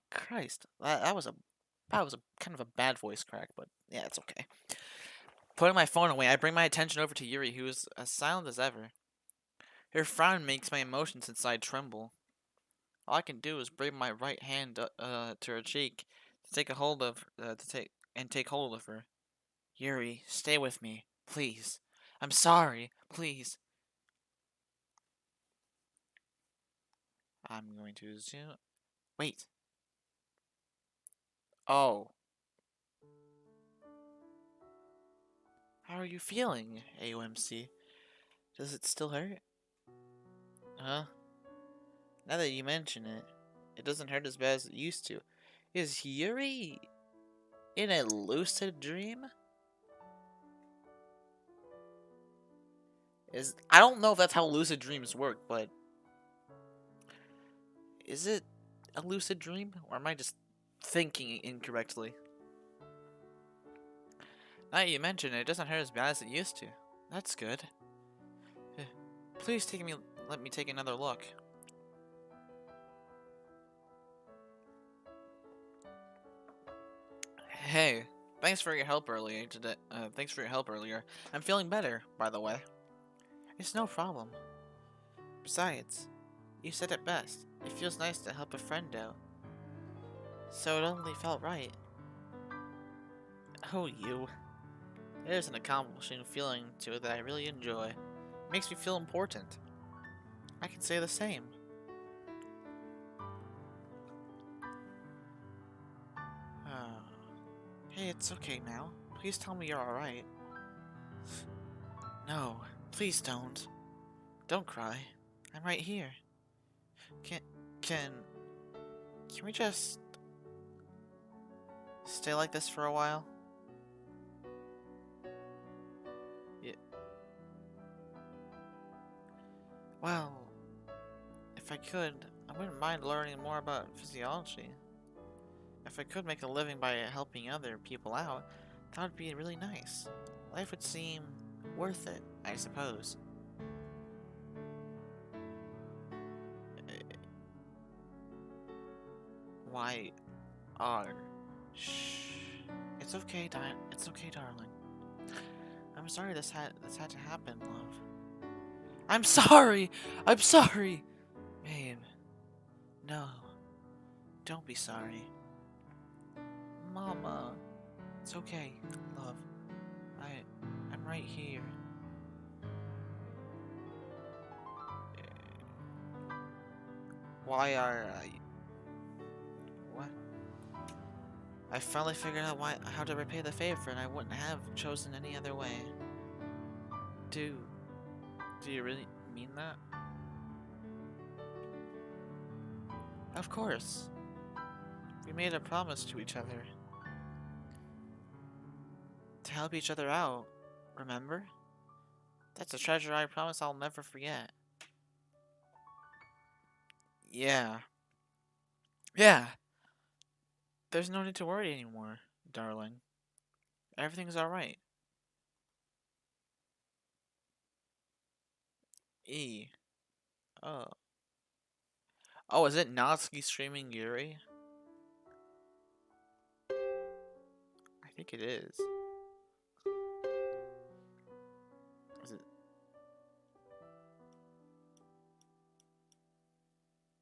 Christ, that was a kind of a bad voice crack, but yeah, it's okay. Putting my phone away, I bring my attention over to Yuri, who is as silent as ever. Her frown makes my emotions inside tremble. All I can do is bring my right hand to her cheek to take hold of her. Yuri, stay with me, please. I'm sorry, please. I'm going to zoom. Wait. Oh. How are you feeling, AOMC? Does it still hurt? Huh? Now that you mention it, it doesn't hurt as bad as it used to. Is Yuri in a lucid dream? I don't know if that's how lucid dreams work, but is it a lucid dream, or am I just thinking incorrectly? Now that you mention it, it doesn't hurt as bad as it used to. That's good. Please let me take another look. Hey, thanks for your help earlier today. Thanks for your help earlier. I'm feeling better, by the way. It's no problem. Besides, you said it best. It feels nice to help a friend out. So it only felt right. Oh, you. There's an accomplishing feeling to it that I really enjoy. It makes me feel important. I can say the same. Hey, it's okay now. Please tell me you're alright. No, please don't. Don't cry. I'm right here. Can we just stay like this for a while? Yeah. Well, if I could, I wouldn't mind learning more about physiology. If I could make a living by helping other people out, that would be really nice. Life would seem worth it, I suppose. Why shh. It's okay, darling. I'm sorry this had to happen, love. I'm sorry! I'm sorry! Babe. No. Don't be sorry. Mama. It's okay, love. I'm right here. Why are I... What? I finally figured out how to repay the favor, and I wouldn't have chosen any other way. Do you really mean that? Of course. We made a promise to each other. To help each other out, remember? That's a treasure I promise I'll never forget. Yeah. Yeah. There's no need to worry anymore, darling. Everything's alright. E. Oh. Oh, is it Natsuki streaming Yuri? I think it is. Is it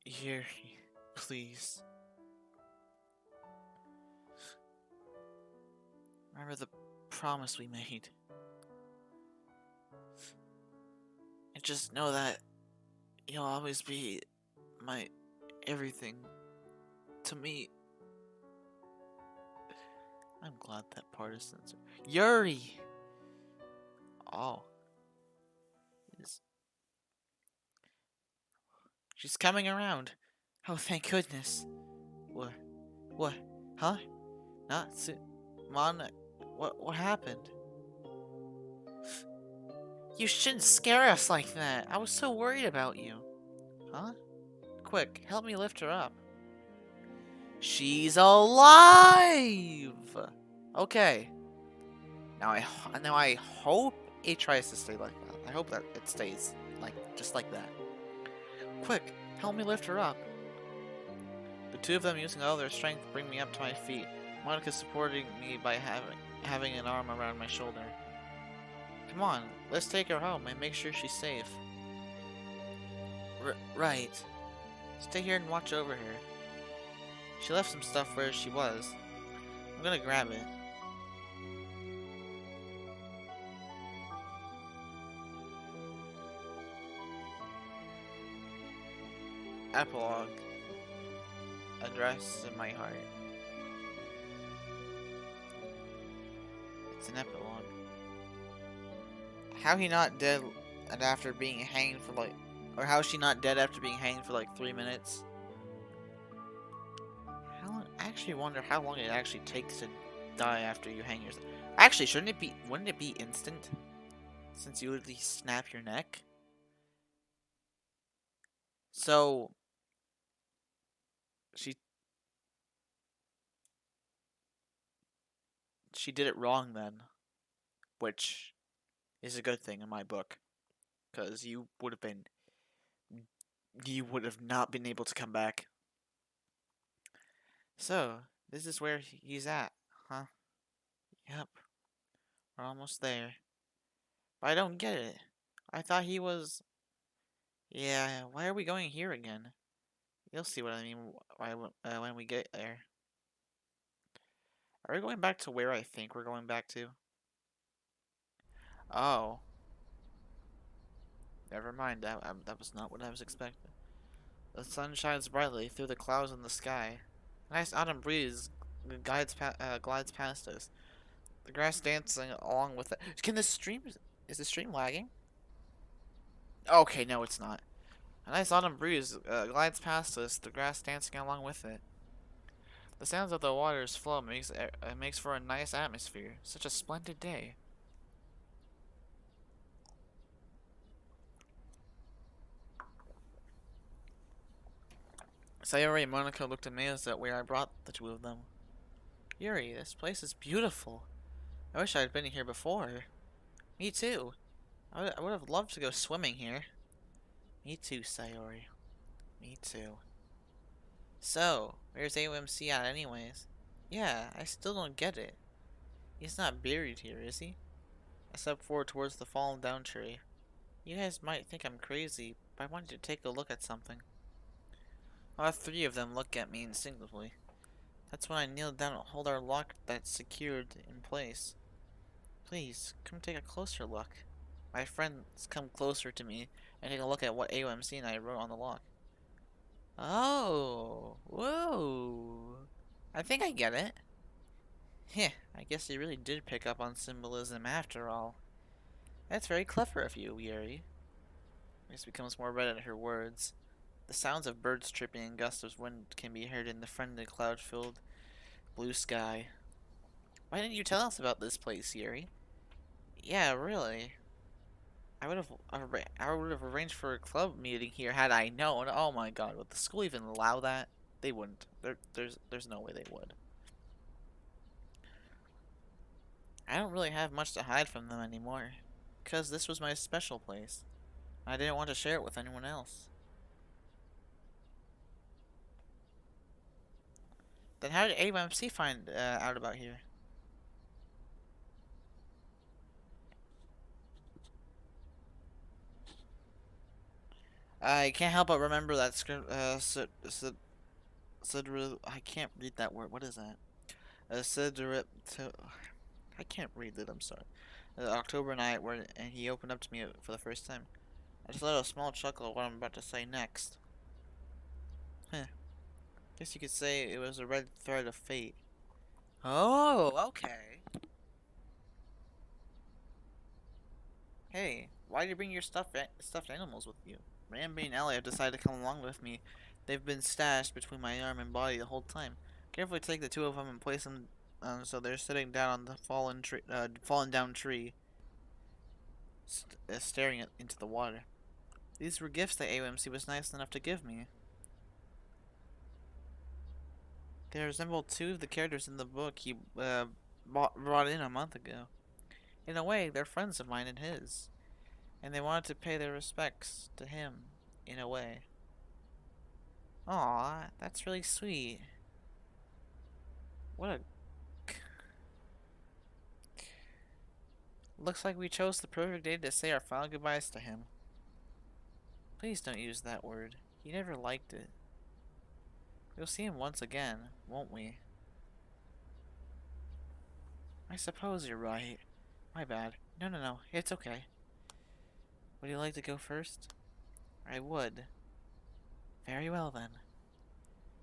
Yuri? Please. Remember the promise we made. And just know that you'll always be my everything to me. I'm glad that part is censored. Yuri! Oh. She's coming around. Oh, thank goodness. What? What? Huh? Not Mon. What happened? You shouldn't scare us like that. I was so worried about you. Huh? Quick, help me lift her up. She's alive! Okay. Now I hope it tries to stay like that. I hope that it stays just like that. Quick, help me lift her up. The two of them using all their strength bring me up to my feet. Monica's supporting me by having an arm around my shoulder. Come on, let's take her home and make sure she's safe. Right. Stay here and watch over her. She left some stuff where she was. I'm gonna grab it. Epilogue. Address in my heart. It's an epilogue. How he not dead after being hanged for or how is she not dead after being hanged for 3 minutes? I actually wonder how long it actually takes to die after you hang yourself. Actually, wouldn't it be instant? Since you literally snap your neck? So she did it wrong then, which is a good thing in my book, because you would have not been able to come back. So this is where he's at, huh? Yep, we're almost there. But I don't get it. I thought he was. Yeah, why are we going here again? You'll see what I mean when we get there. Are we going back to where I think we're going back to? Oh. Never mind, that was not what I was expecting. The sun shines brightly through the clouds in the sky. A nice autumn breeze glides past us. The grass dancing along with it. Is the stream lagging? Okay, no it's not. A nice autumn breeze glides past us, the grass dancing along with it. The sounds of the water's flow makes for a nice atmosphere. Such a splendid day. Sayori and Monica looked amazed at where I brought the two of them. Yuri, this place is beautiful. I wish I had been here before. Me too. I would have loved to go swimming here. Me too, Sayori. Me too. So, where's AOMC at anyways? Yeah, I still don't get it. He's not buried here, is he? I stepped forward towards the fallen down tree. You guys might think I'm crazy, but I wanted to take a look at something. All three of them look at me instinctively. That's when I kneeled down and hold our lock that's secured in place. Please, come take a closer look. My friends come closer to me and take a look at what AOMC and I wrote on the lock. Oh, whoa. I think I get it. Heh, I guess you really did pick up on symbolism after all. That's very clever of you, Yuri. Grace becomes more red at her words. The sounds of birds chirping and gusts of wind can be heard in the friendly cloud-filled blue sky. Why didn't you tell us about this place, Yuri? Yeah, really. I would have arranged for a club meeting here had I known. Oh my god, would the school even allow that? They wouldn't. There's no way they would. I don't really have much to hide from them anymore, because this was my special place. I didn't want to share it with anyone else. Then how did AMC find out about here? I can't help but remember that script. I can't read that word. What is that? I can't read it. I'm sorry. October night, where and he opened up to me for the first time. I just let a small chuckle at what I'm about to say next. Huh. Guess you could say it was a red thread of fate. Oh, okay. Hey, why did you bring your stuffed animals with you? Ramby and Ellie have decided to come along with me. They've been stashed between my arm and body the whole time. Carefully take the two of them and place them so they're sitting down on the fallen down tree, staring into the water. These were gifts that AOMC was nice enough to give me. They resemble two of the characters in the book he brought in a month ago. In a way, they're friends of mine and his. And they wanted to pay their respects to him, in a way. Aw, that's really sweet. What a... Looks like we chose the perfect day to say our final goodbyes to him. Please don't use that word. He never liked it. We'll see him once again, won't we? I suppose you're right. My bad. No, it's okay. Would you like to go first? I would. Very well then.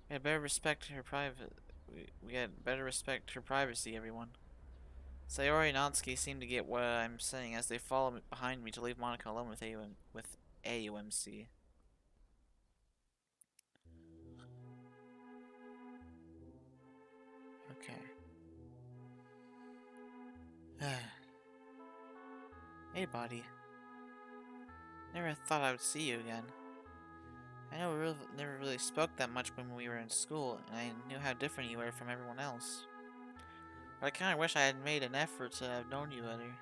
We had better respect her private. We had better respect her privacy, everyone. Sayori and Natsuki seem to get what I'm saying as they follow behind me to leave Monica alone with AUMC. Okay. Hey, buddy. Never thought I would see you again. I know we never really spoke that much when we were in school, and I knew how different you were from everyone else. But I kinda wish I had made an effort to have known you better.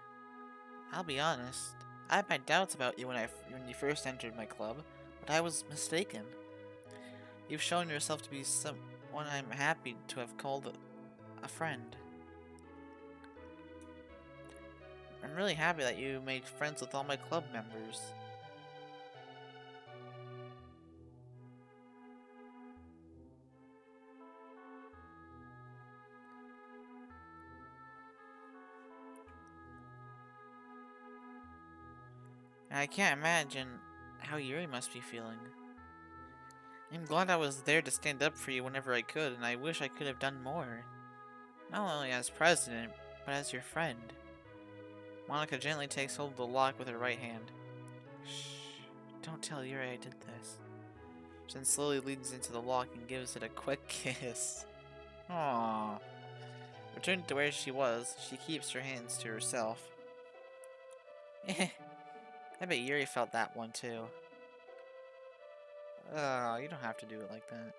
I'll be honest, I had my doubts about you when you first entered my club, but I was mistaken. You've shown yourself to be someone I'm happy to have called a friend. I'm really happy that you made friends with all my club members. And I can't imagine how Yuri must be feeling. I'm glad I was there to stand up for you whenever I could, and I wish I could have done more. Not only as president, but as your friend. Monica gently takes hold of the lock with her right hand. Shh, don't tell Yuri I did this. She then slowly leans into the lock and gives it a quick kiss. Aww. Returning to where she was, she keeps her hands to herself. I bet Yuri felt that one too. You don't have to do it like that.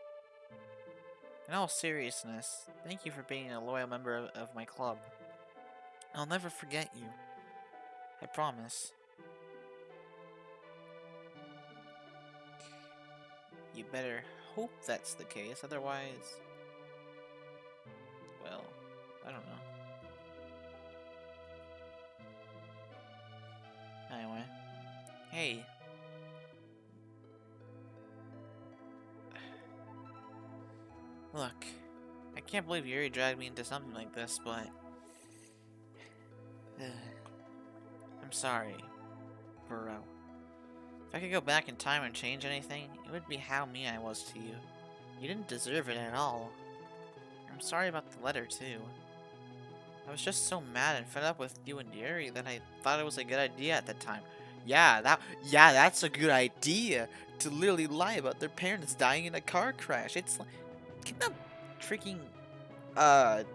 In all seriousness, thank you for being a loyal member of my club. I'll never forget you. I promise. You better hope that's the case, otherwise... Well, I don't know. Anyway. Hey. Look, I can't believe Yuri dragged me into something like this, but... I'm sorry, bro. If I could go back in time and change anything, it would be how mean I was to you. You didn't deserve it at all. I'm sorry about the letter, too. I was just so mad and fed up with you and Yuri that I thought it was a good idea at the time. Yeah, that's a good idea to literally lie about their parents dying in a car crash. It's like, get the freaking, I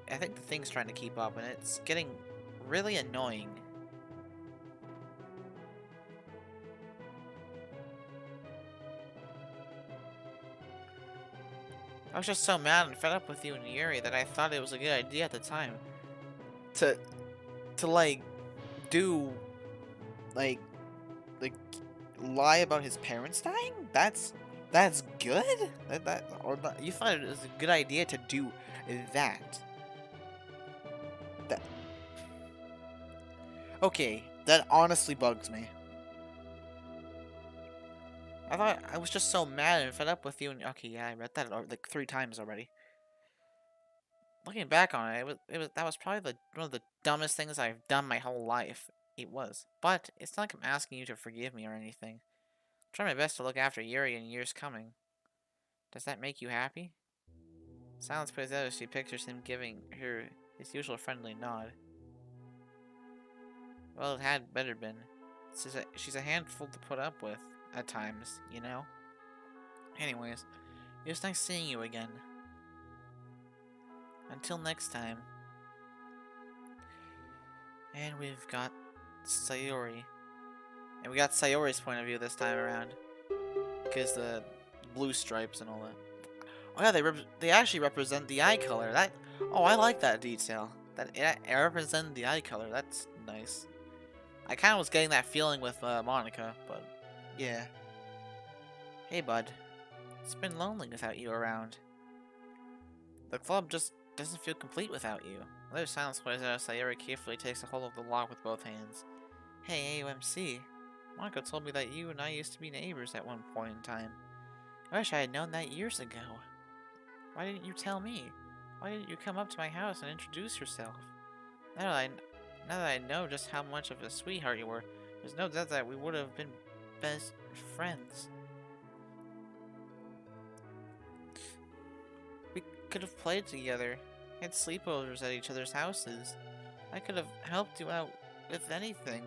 think the thing's trying to keep up and it's getting really annoying. I was just so mad and fed up with you and Yuri that I thought it was a good idea at the time. To, like, do, like, lie about his parents dying? That's good? You thought it was a good idea to do that? That, okay, that honestly bugs me. I thought I was just so mad and fed up with you and okay, yeah, I read that like 3 times already. Looking back on it, that was probably one of the dumbest things I've done my whole life. It was. But it's not like I'm asking you to forgive me or anything. I'll try my best to look after Yuri in years coming. Does that make you happy? Silence plays out as she pictures him giving her his usual friendly nod. Well, it had better been. She's a handful to put up with, at times, you know? Anyways, it was nice seeing you again. Until next time. And we've got Sayori. And we got Sayori's point of view this time around. Because the blue stripes and all that. Oh yeah, they actually represent the eye color. Oh, I like that detail. That it represents the eye color. That's nice. I kind of was getting that feeling with Monica, but yeah. Hey, bud. It's been lonely without you around. The club just doesn't feel complete without you. Another silence plays out as Sayori carefully takes a hold of the lock with both hands. Hey, AOMC. Monica told me that you and I used to be neighbors at one point in time. I wish I had known that years ago. Why didn't you tell me? Why didn't you come up to my house and introduce yourself? Now that I know just how much of a sweetheart you were, there's no doubt that we would have been best friends. We could have played together, had sleepovers at each other's houses. I could have helped you out with anything.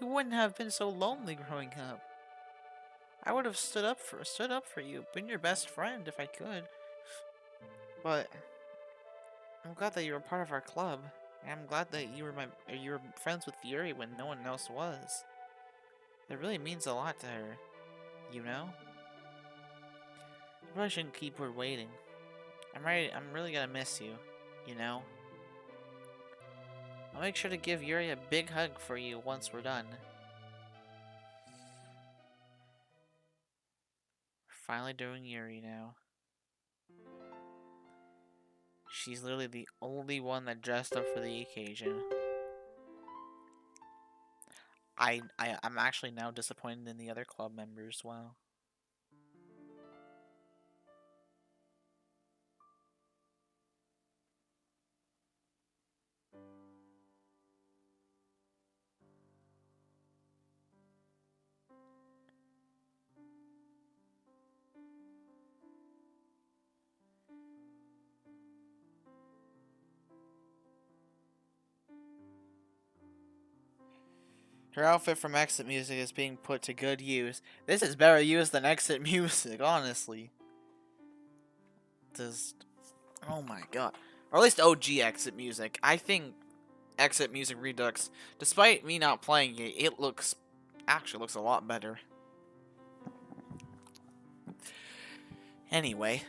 You wouldn't have been so lonely growing up. I would have stood up for you, been your best friend if I could. But I'm glad that you were part of our club. And I'm glad that you were friends with Yuri when no one else was. That really means a lot to her, you know? I probably shouldn't keep her waiting. I'm really gonna miss you, you know? I'll make sure to give Yuri a big hug for you once we're done. We're finally doing Yuri now. She's literally the only one that dressed up for the occasion. I'm actually now disappointed in the other club members as well. Her outfit from Exit Music is being put to good use. This is better use than Exit Music, honestly. Just, oh my god. Or at least OG Exit Music. I think Exit Music Redux, despite me not playing it, it actually looks a lot better. Anyway.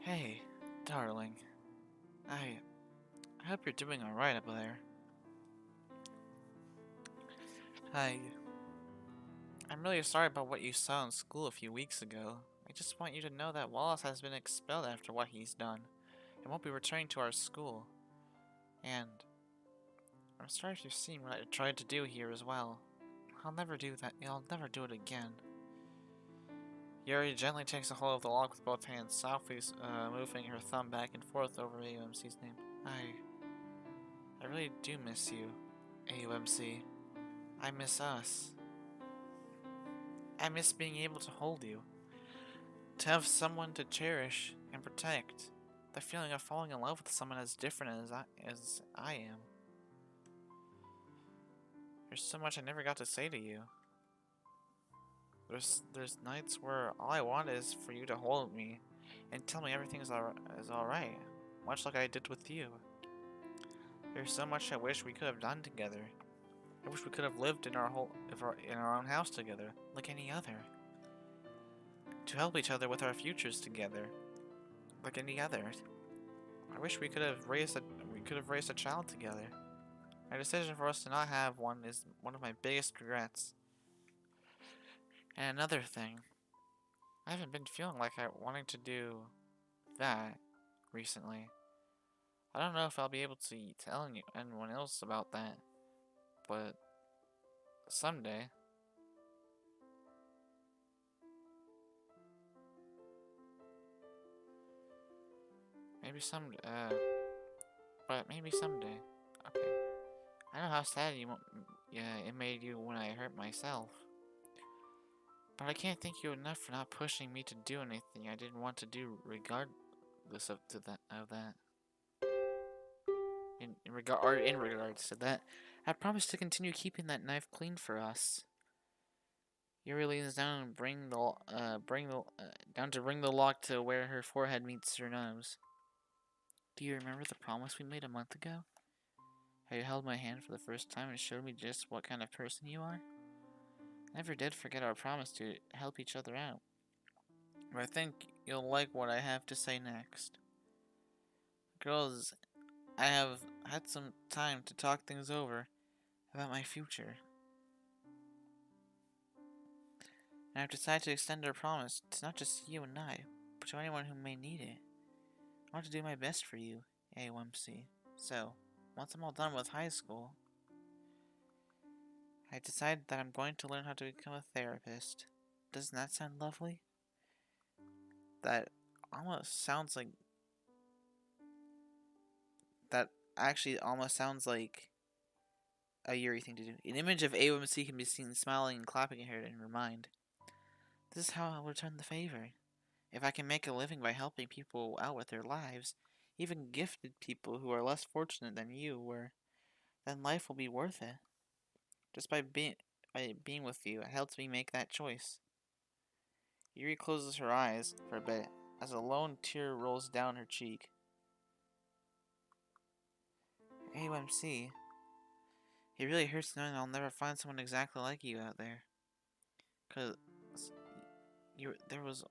Hey, darling. I hope you're doing alright up there. I'm really sorry about what you saw in school a few weeks ago. I just want you to know that Wallace has been expelled after what he's done, and won't be returning to our school. And I'm sorry if you've seen what I tried to do here as well. I'll never do that. I'll never do it again. Yuri gently takes a hold of the lock with both hands, softly moving her thumb back and forth over AOMC's name. I really do miss you. AUMC. I miss us. I miss being able to hold you. To have someone to cherish and protect. The feeling of falling in love with someone as different as I am. There's so much I never got to say to you. There's nights where all I want is for you to hold me and tell me everything is alright, much like I did with you. There's so much I wish we could have done together. I wish we could have lived in in our own house together, like any other. To help each other with our futures together, like any other. I wish we could have raised a child together. My decision for us to not have one is one of my biggest regrets. And another thing, I haven't been feeling like I wanting to do that recently. I don't know if I'll be able to tell anyone else about that, but someday. Maybe but maybe someday. Okay. I know how sad it made you when I hurt myself. But I can't thank you enough for not pushing me to do anything I didn't want to do regardless of that. In regards to that, I promise to continue keeping that knife clean for us. Yuri leans down and bring the lock to where her forehead meets her nose. Do you remember the promise we made a month ago? How you held my hand for the first time and showed me just what kind of person you are? I never did forget our promise to help each other out. But I think you'll like what I have to say next. Girls, I have had some time to talk things over about my future. And I've decided to extend our promise to not just you and I, but to anyone who may need it. I want to do my best for you, AOMC. So, once I'm all done with high school, I decided that I'm going to learn how to become a therapist. Doesn't that sound lovely? That almost sounds like... That actually almost sounds like a Yuri thing to do. An image of AOMC can be seen smiling and clapping her in her mind. This is how I'll return the favor. If I can make a living by helping people out with their lives, even gifted people who are less fortunate than you were, then life will be worth it. Just by being with you, it helps me make that choice. Yuri closes her eyes for a bit as a lone tear rolls down her cheek. AOMC, it really hurts knowing I'll never find someone exactly like you out there. 'Cause there was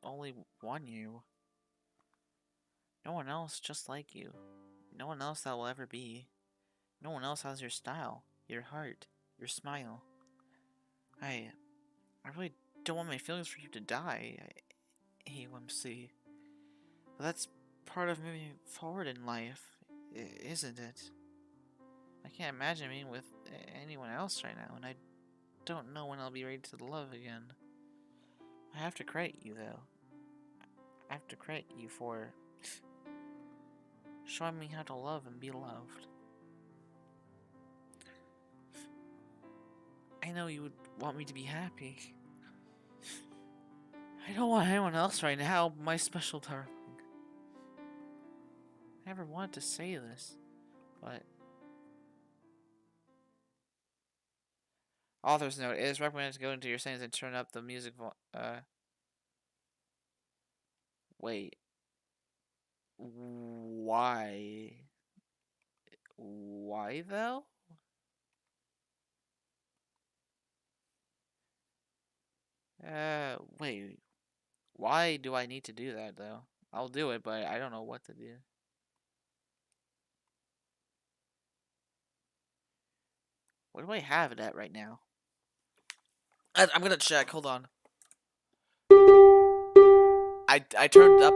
only one you. No one else just like you. No one else that will ever be. No one else has your style, your heart, your smile. I really don't want my feelings for you to die, AOMC. But that's part of moving forward in life, isn't it? I can't imagine being with anyone else right now, and I don't know when I'll be ready to love again. I have to credit you, though. I have to credit you for showing me how to love and be loved. I know you would want me to be happy. I don't want anyone else right now, my special darling. I never wanted to say this, but... Author's note, it is recommended to go into your settings and turn up the music wait. Why? Why, though? Wait. Why do I need to do that, though? I'll do it, but I don't know what to do. What do I have it at right now? I'm gonna check. Hold on. I turned up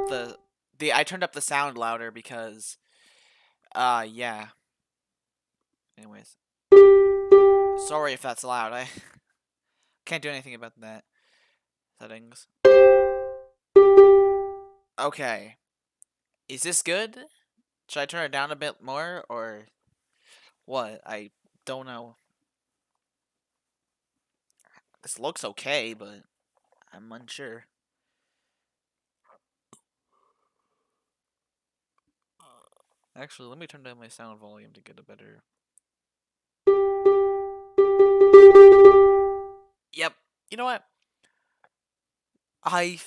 I turned up the sound louder because yeah. Anyways, sorry if that's loud. I can't do anything about that. Settings. Okay. Is this good? Should I turn it down a bit more or what? Don't know. This looks okay, but I'm unsure. Actually, let me turn down my sound volume to get a better... Yep. You know what? I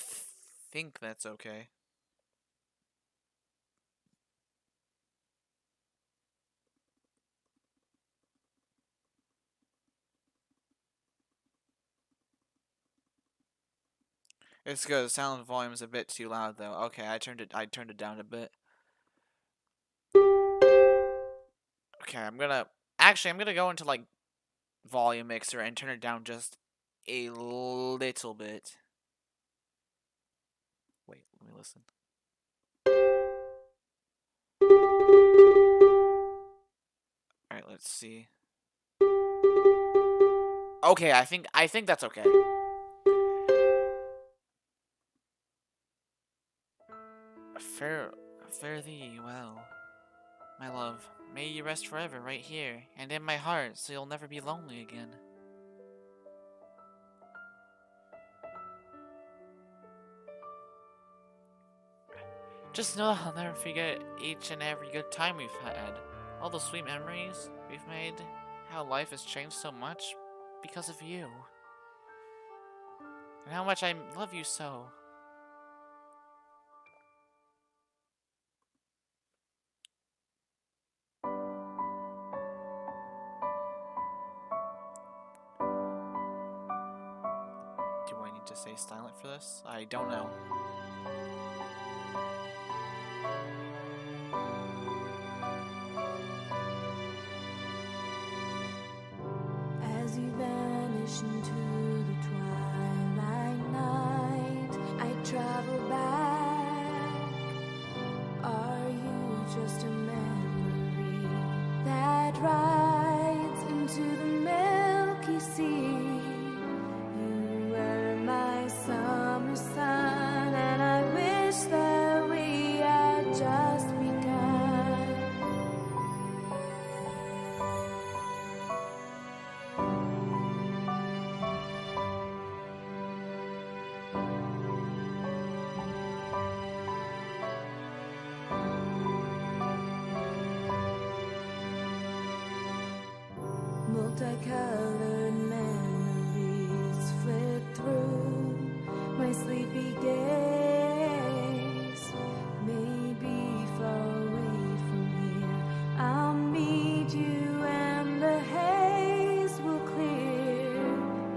think that's okay. It's good. The sound volume is a bit too loud, though. Okay, I turned it down a bit. Okay, actually, I'm gonna go into, like, volume mixer and turn it down just a little bit. Wait, let me listen. Alright, let's see. Okay, I think that's okay. Fare thee well, my love. May you rest forever right here, and in my heart, so you'll never be lonely again. Just know I'll never forget each and every good time we've had. All the sweet memories we've made, how life has changed so much because of you. And how much I love you so. Do I need to stay silent for this? I don't know. As you vanish into the twilight night, I travel back. Are you just a memory that rides into the milky sea? You were my summer sun, and I wish that we had just begun. Multicolored memories flit through my sleepy gaze. Maybe far away from here, I'll meet you and the haze will clear.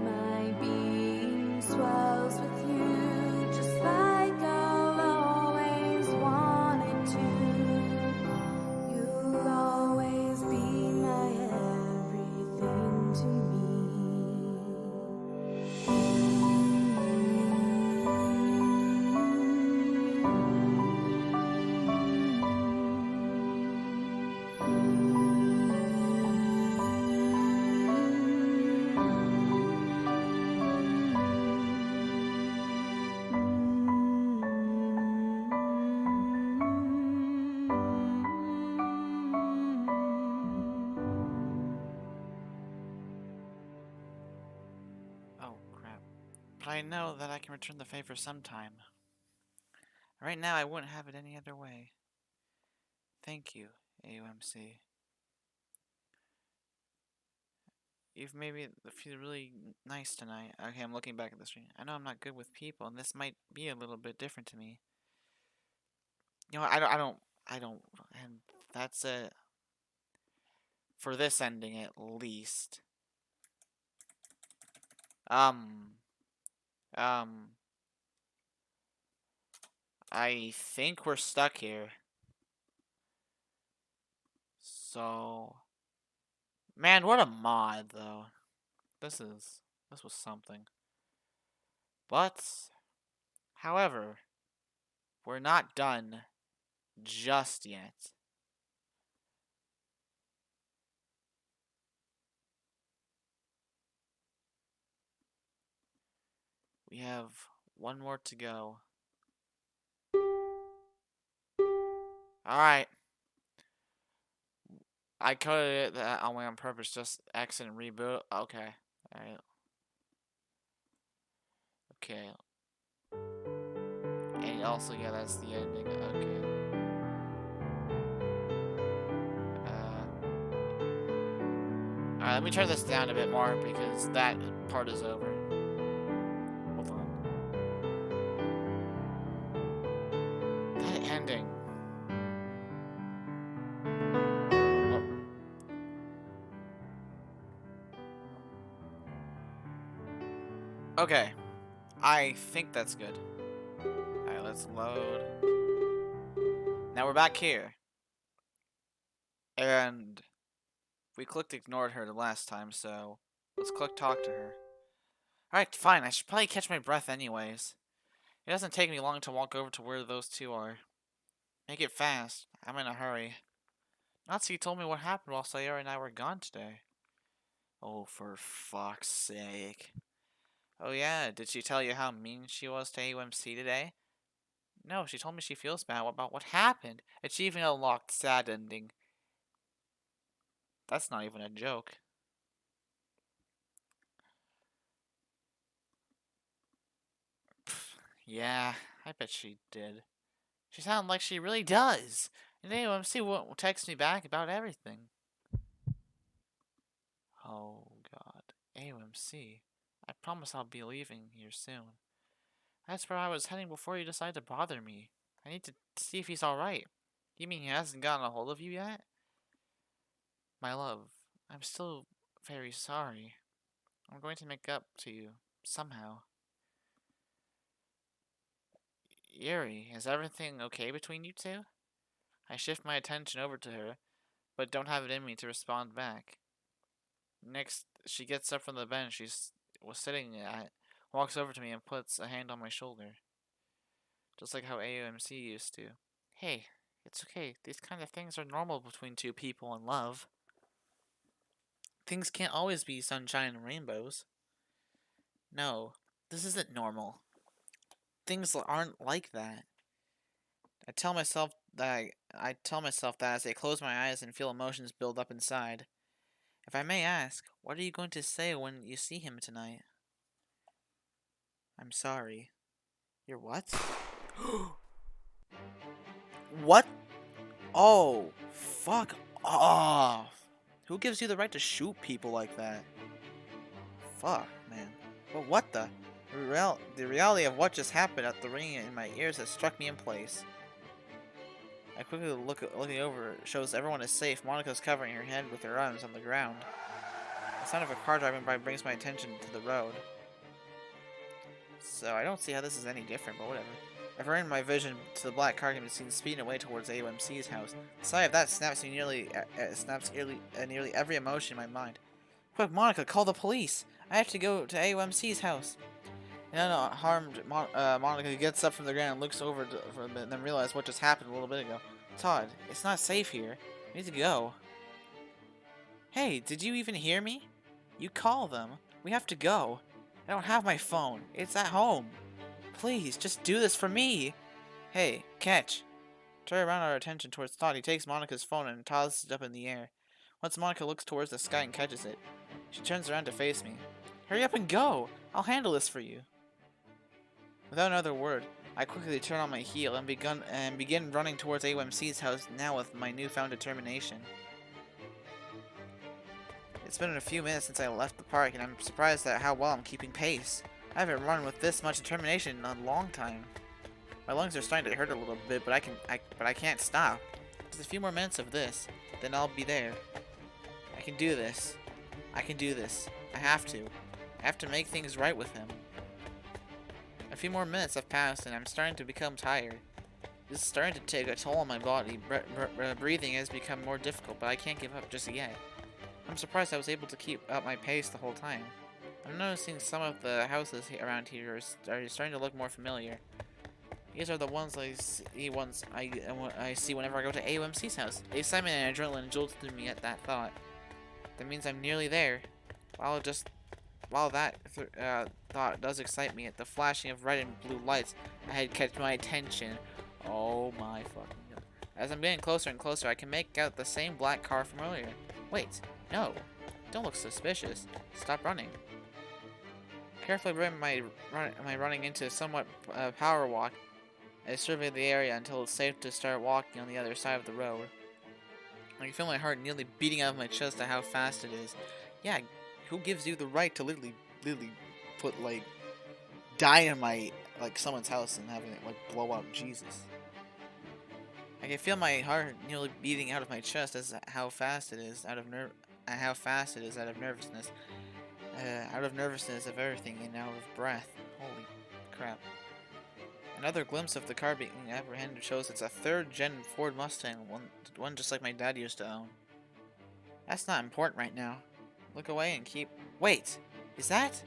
My being swells with you, just like I'll always want it to. You'll always be my everything to me. Oh, crap. But I know that I can return the favor sometime. Right now, I wouldn't have it any other way. Thank you, AUMC. You've made me feel really nice tonight. Okay, I'm looking back at the screen. I know I'm not good with people, and this might be a little bit different to me. You know, I don't, and that's it. For this ending, at least. I think we're stuck here. So, man, what a mod, though. This was something. But, however, we're not done just yet. We have one more to go. Alright. I coded it that only on purpose, just exit and reboot. Okay. Alright. Okay. And also, yeah, that's the ending. Okay. Alright, let me turn this down a bit more because that part is over. Hold on. That ending. Okay. I think that's good. Alright, let's load. Now we're back here. And we clicked ignored her the last time, so let's click talk to her. Alright, fine. I should probably catch my breath anyways. It doesn't take me long to walk over to where those two are. Make it fast. I'm in a hurry. Natsuki told me what happened while Sayori and I were gone today. Oh, for fuck's sake. Oh yeah, did she tell you how mean she was to AUMC today? No, she told me she feels bad about what happened. Achieving unlocked, sad ending. That's not even a joke. Pfft, yeah, I bet she did. She sounded like she really does. And AOMC won't text me back about everything. Oh, God. AOMC. I promise I'll be leaving here soon. That's where I was heading before you decided to bother me. I need to see if he's alright. You mean he hasn't gotten a hold of you yet? My love, I'm still very sorry. I'm going to make up to you, somehow. Yuri, is everything okay between you two? I shift my attention over to her, but don't have it in me to respond back. Next, she gets up from the bench she was sitting at, walks over to me and puts a hand on my shoulder. Just like how AOMC used to. Hey, it's okay. These kind of things are normal between two people in love. Things can't always be sunshine and rainbows. No, this isn't normal. Things aren't like that. I tell myself that as I close my eyes and feel emotions build up inside. If I may ask, what are you going to say when you see him tonight? I'm sorry. You're what? What? Oh, fuck off. Who gives you the right to shoot people like that? Fuck, man. But what the? The reality of what just happened at the ringing in my ears has struck me in place. I quickly looking over shows everyone is safe. Monica's covering her head with her arms on the ground. The sound of a car driving by brings my attention to the road. So I don't see how this is any different, but whatever. I've earned my vision to the black car can be seen speeding away towards AOMC's house. The sight of that snaps nearly every emotion in my mind. Quick, Monica, call the police! I have to go to AOMC's house. An unharmed Monica gets up from the ground and looks over for a bit, and then realizes what just happened a little bit ago. Todd, it's not safe here. We need to go. Hey, did you even hear me? You call them. We have to go. I don't have my phone. It's at home. Please, just do this for me. Hey, catch. Turn around our attention towards Todd. He takes Monica's phone and tosses it up in the air. Once Monica looks towards the sky and catches it, she turns around to face me. Hurry up and go. I'll handle this for you. Without another word, I quickly turn on my heel and begin running towards AOMC's house, now with my newfound determination. It's been a few minutes since I left the park, and I'm surprised at how well I'm keeping pace. I haven't run with this much determination in a long time. My lungs are starting to hurt a little bit, but I can't stop. Just a few more minutes of this, then I'll be there. I can do this. I can do this. I have to. I have to make things right with him. A few more minutes have passed, and I'm starting to become tired. This is starting to take a toll on my body. Breathing has become more difficult, but I can't give up just yet. I'm surprised I was able to keep up my pace the whole time. I'm noticing some of the houses around here are starting to look more familiar. These are the ones I see whenever I go to AOMC's house. The excitement and adrenaline jolted through me at that thought. That means I'm nearly there. While that thought does excite me, the flashing of red and blue lights ahead catch my attention. Oh my fucking god. As I'm getting closer and closer, I can make out the same black car from earlier. Wait, no. Don't look suspicious. Stop running. Carefully am I running into a somewhat power walk. I survey the area until it's safe to start walking on the other side of the road. I can feel my heart nearly beating out of my chest at how fast it is. Yeah, who gives you the right to literally put, like, dynamite, like, someone's house and having it, like, blow up? Jesus. I can feel my heart nearly beating out of my chest as how fast it is out of nervousness. Out of nervousness of everything and out of breath. Holy crap. Another glimpse of the car being apprehended shows it's a third-gen Ford Mustang, one just like my dad used to own. That's not important right now. Look away and keep... Wait! Is that?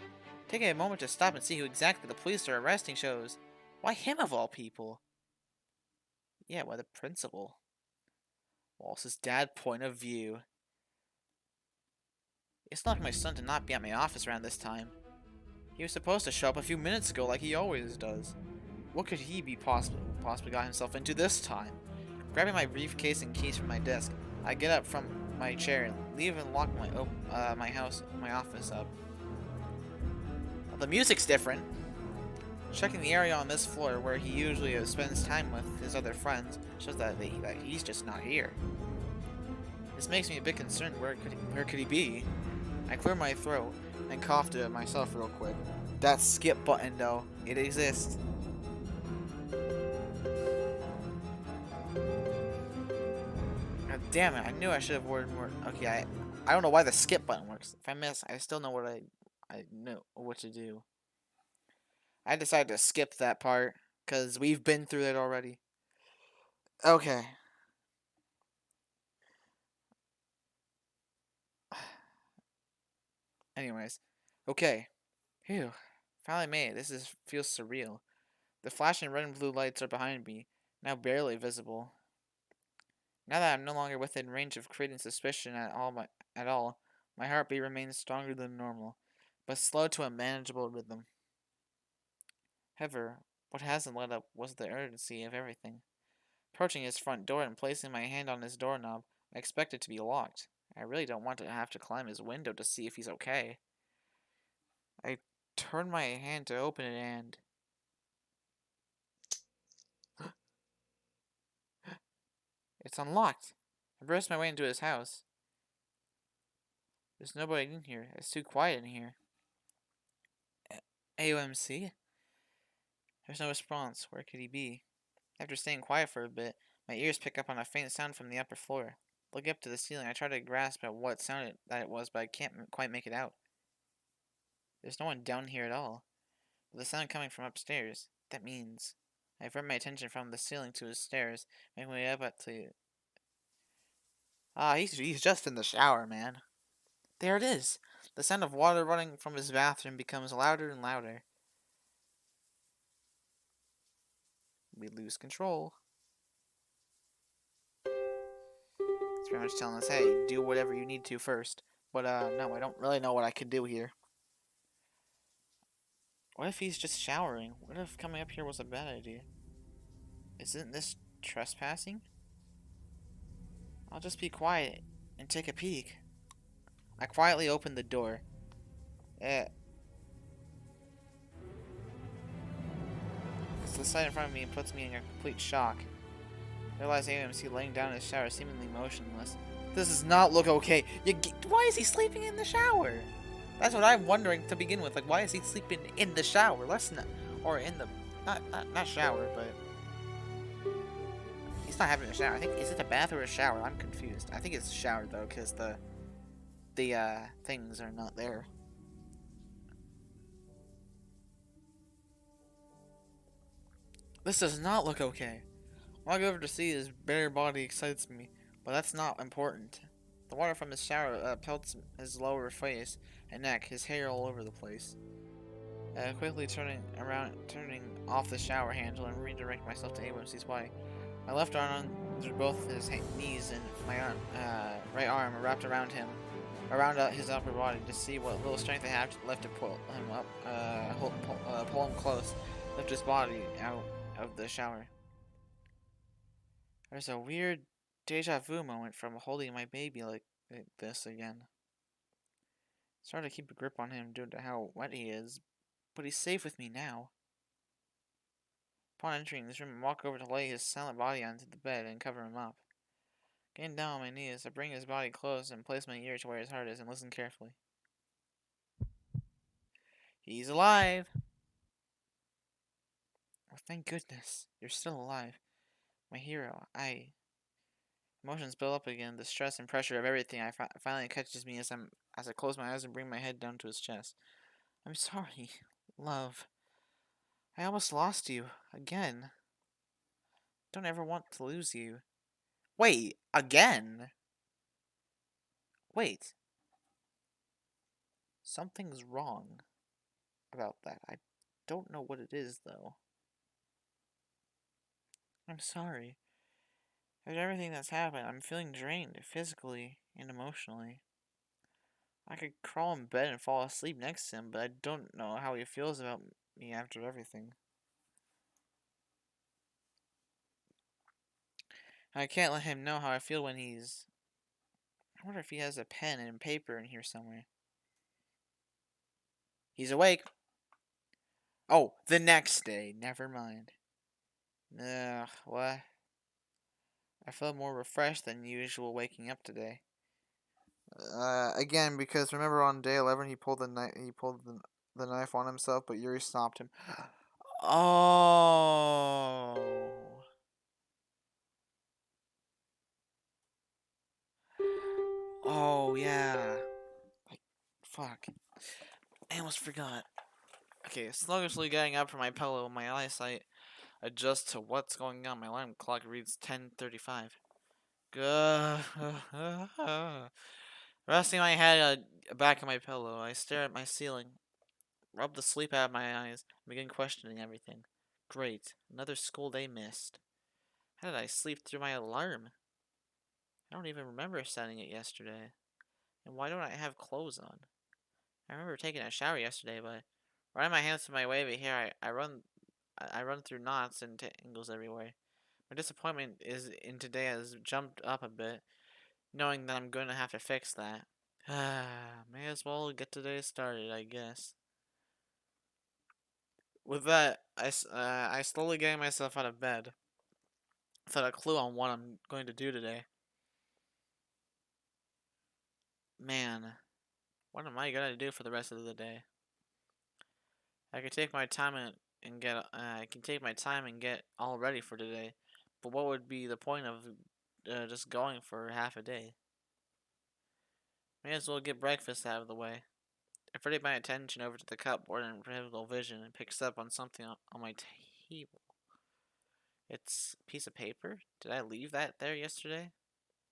Taking a moment to stop and see who exactly the police are arresting shows. Why him of all people? Yeah, why the principal? Wallace's dad point of view. It's not like my son to not be at my office around this time. He was supposed to show up a few minutes ago like he always does. What could he be possibly got himself into this time? Grabbing my briefcase and keys from my desk, I get up from my chair and leave and lock my office up. Well, the music's different. Checking the area on this floor where he usually spends time with his other friends shows that he's just not here. This makes me a bit concerned. Where could he be? I clear my throat and cough to myself real quick. That skip button though, it exists. God damn it, I knew I should have ordered more. Okay, I don't know why the skip button works. If I miss, I still know what I know what to do. I decided to skip that part because we've been through it already. Okay. Anyways, okay. Phew. Finally made it. Feels surreal. The flashing red and blue lights are behind me, now barely visible. Now that I'm no longer within range of creating suspicion at all, my heartbeat remains stronger than normal, but slow to a manageable rhythm. However, what hasn't let up was the urgency of everything. Approaching his front door and placing my hand on his doorknob, I expect it to be locked. I really don't want to have to climb his window to see if he's okay. I turn my hand to open it and... It's unlocked. I burst my way into his house. There's nobody in here. It's too quiet in here. AOMC? There's no response. Where could he be? After staying quiet for a bit, my ears pick up on a faint sound from the upper floor. Looking up to the ceiling, I try to grasp at what sound it was, but I can't quite make it out. There's no one down here at all. But the sound coming from upstairs. That means... I avert my attention from the ceiling to his stairs, making my way up to... Ah, he's just in the shower, man. There it is! The sound of water running from his bathroom becomes louder and louder. We lose control. It's pretty much telling us, hey, do whatever you need to first. But, no, I don't really know what I could do here. What if he's just showering? What if coming up here was a bad idea? Isn't this trespassing? I'll just be quiet and take a peek. I quietly open the door. It's the sight in front of me puts me in a complete shock. I realize AMC laying down in his shower, seemingly motionless. This does not look okay. Why is he sleeping in the shower? That's what I'm wondering to begin with. Like, why is he sleeping in the shower? Or in the, not shower, but he's not having a shower. I think, is it a bath or a shower? I'm confused. I think it's a shower though, because the things are not there. This does not look okay. When I go over to see his bare body excites me, but that's not important. The water from his shower pelts his lower face and neck, his hair all over the place. Quickly turning off the shower handle and redirect myself to AMC's body. My left arm through both his knees and my right arm wrapped around his upper body to see what little strength I have left to pull him up, pull him close, lift his body out of the shower. There's a weird deja vu moment from holding my baby like this again. It's hard to keep a grip on him due to how wet he is, but he's safe with me now. Upon entering this room, I walk over to lay his silent body onto the bed and cover him up. Getting down on my knees, I bring his body close and place my ear to where his heart is and listen carefully. He's alive! Oh, thank goodness. You're still alive. My hero. Emotions build up again. The stress and pressure of everything finally catches me as I close my eyes and bring my head down to his chest. I'm sorry, love. I almost lost you. Again. Don't ever want to lose you. Wait, again? Wait. Something's wrong about that. I don't know what it is, though. I'm sorry. After everything that's happened, I'm feeling drained, physically and emotionally. I could crawl in bed and fall asleep next to him, but I don't know how he feels about me after everything. I can't let him know how I feel when he's... I wonder if he has a pen and paper in here somewhere. He's awake. Oh, the next day. Never mind. Ugh, what? I felt more refreshed than usual waking up today. Again, because remember on day 11 he pulled the knife on himself, but Yuri stopped him. Oh. Oh, yeah. Like, fuck. I almost forgot. Okay, sluggishly getting up from my pillow, my eyesight adjusts to what's going on. My alarm clock reads 10:35. Good. Resting my head back on my pillow, I stare at my ceiling, rub the sleep out of my eyes, and begin questioning everything. Great. Another school day missed. How did I sleep through my alarm? I don't even remember setting it yesterday. And why don't I have clothes on? I remember taking a shower yesterday, but running my hands through my wavy hair, I run through knots and tangles everywhere. My disappointment is in today has jumped up a bit, knowing that I'm going to have to fix that. May as well get today started, I guess. With that, I slowly getting myself out of bed, without a clue on what I'm going to do today. Man, what am I gonna do for the rest of the day? I can take my time and get I can take my time and get all ready for today, but what would be the point of just going for half a day? May as well get breakfast out of the way. I ready my attention over to the cupboard in peripheral vision and picks up on something on my table. It's a piece of paper? Did I leave that there yesterday?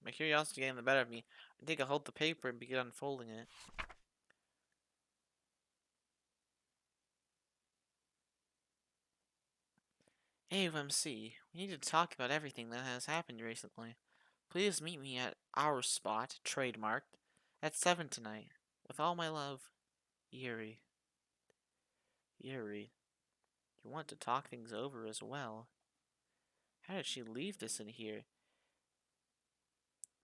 My curiosity getting the better of me, I take a hold of the paper and begin unfolding it. Hey, UMC, we need to talk about everything that has happened recently. Please meet me at our spot, trademarked, at 7 tonight. With all my love, Yuri. Yuri, you want to talk things over as well. How did she leave this in here?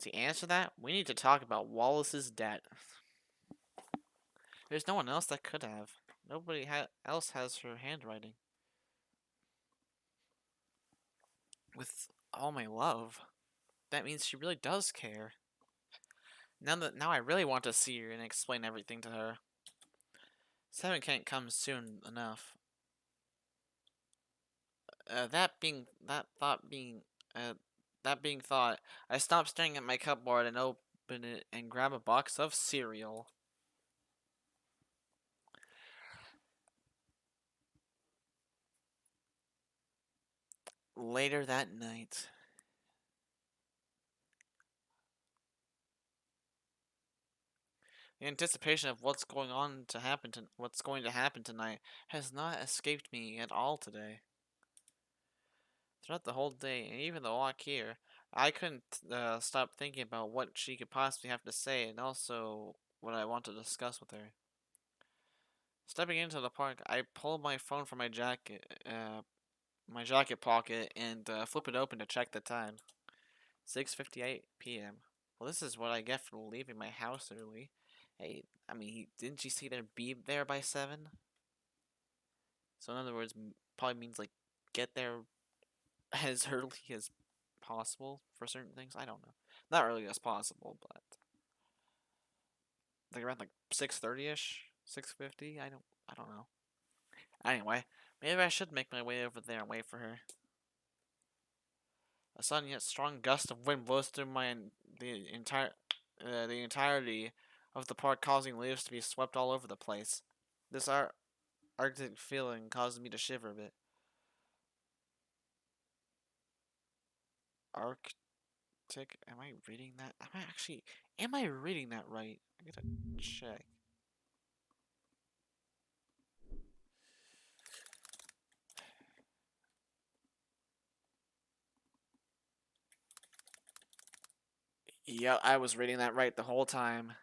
To answer that, we need to talk about Wallace's debt. There's no one else that could have. Nobody else has her handwriting. With all my love, that means she really does care. Now I really want to see her and explain everything to her. 7 can't come soon enough. That thought being uh, that being thought, I stop staring at my cupboard and open it and grab a box of cereal. Later that night. The anticipation of what's going to happen tonight has not escaped me at all today. Throughout the whole day, and even the walk here, I couldn't stop thinking about what she could possibly have to say, and also what I want to discuss with her. Stepping into the park, I pull my phone from my jacket pocket, and flip it open to check the time. 6:58 p.m. Well, this is what I get for leaving my house early. Hey, I mean, didn't you see there be there by 7? So in other words, probably means like get there as early as possible for certain things. I don't know. Not early as possible, but like around like 6:30ish, 6:50. I don't know. Anyway, maybe I should make my way over there and wait for her. A sudden yet strong gust of wind blows through the entire the entirety of the park, causing leaves to be swept all over the place. This arctic feeling causes me to shiver a bit. Arctic? Am I reading that? Am I reading that right? I gotta check. Yeah, I was reading that right the whole time.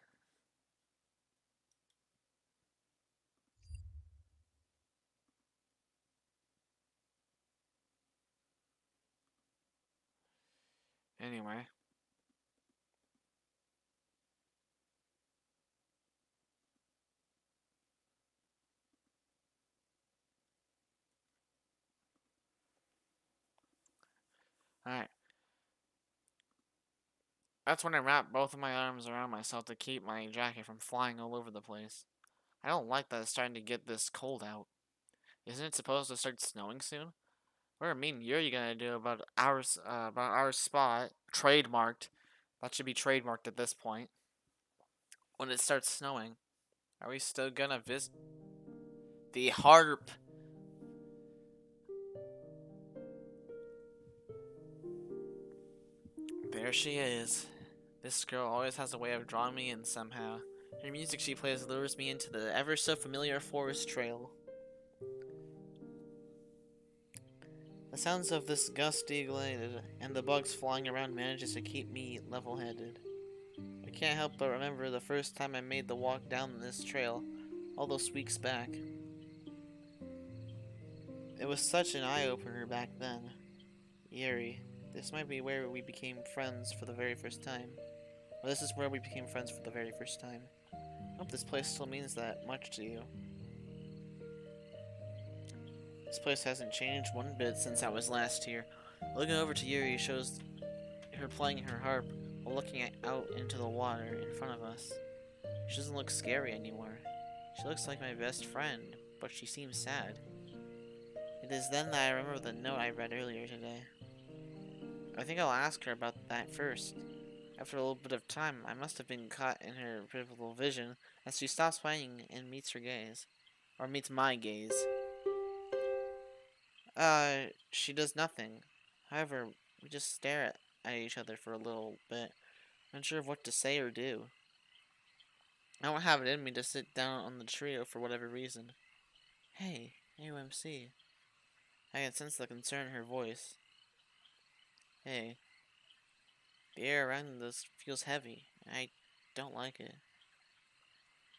Anyway. Alright. That's when I wrap both of my arms around myself to keep my jacket from flying all over the place. I don't like that it's starting to get this cold out. Isn't it supposed to start snowing soon? What are me and Yuri gonna do about our spot trademarked? That should be trademarked at this point. When it starts snowing, are we still gonna visit the harp? There she is. This girl always has a way of drawing me in somehow. Her music she plays lures me into the ever so familiar forest trail. The sounds of this gusty glade and the bugs flying around manages to keep me level-headed. I can't help but remember the first time I made the walk down this trail, all those weeks back. It was such an eye-opener back then. Yuri, this might be where we became friends for the very first time. Well, this is where we became friends for the very first time. I hope this place still means that much to you. This place hasn't changed one bit since I was last here. Looking over to Yuri shows her playing her harp while looking out into the water in front of us. She doesn't look scary anymore. She looks like my best friend, but she seems sad. It is then that I remember the note I read earlier today. I think I'll ask her about that first. After a little bit of time, I must have been caught in her pivotal vision as she stops playing and meets her gaze. Or meets my gaze. She does nothing. However, we just stare at each other for a little bit, unsure of what to say or do. I don't have it in me to sit down on the trio for whatever reason. Hey, AOMC. I can sense the concern in her voice. Hey, the air around us feels heavy. I don't like it.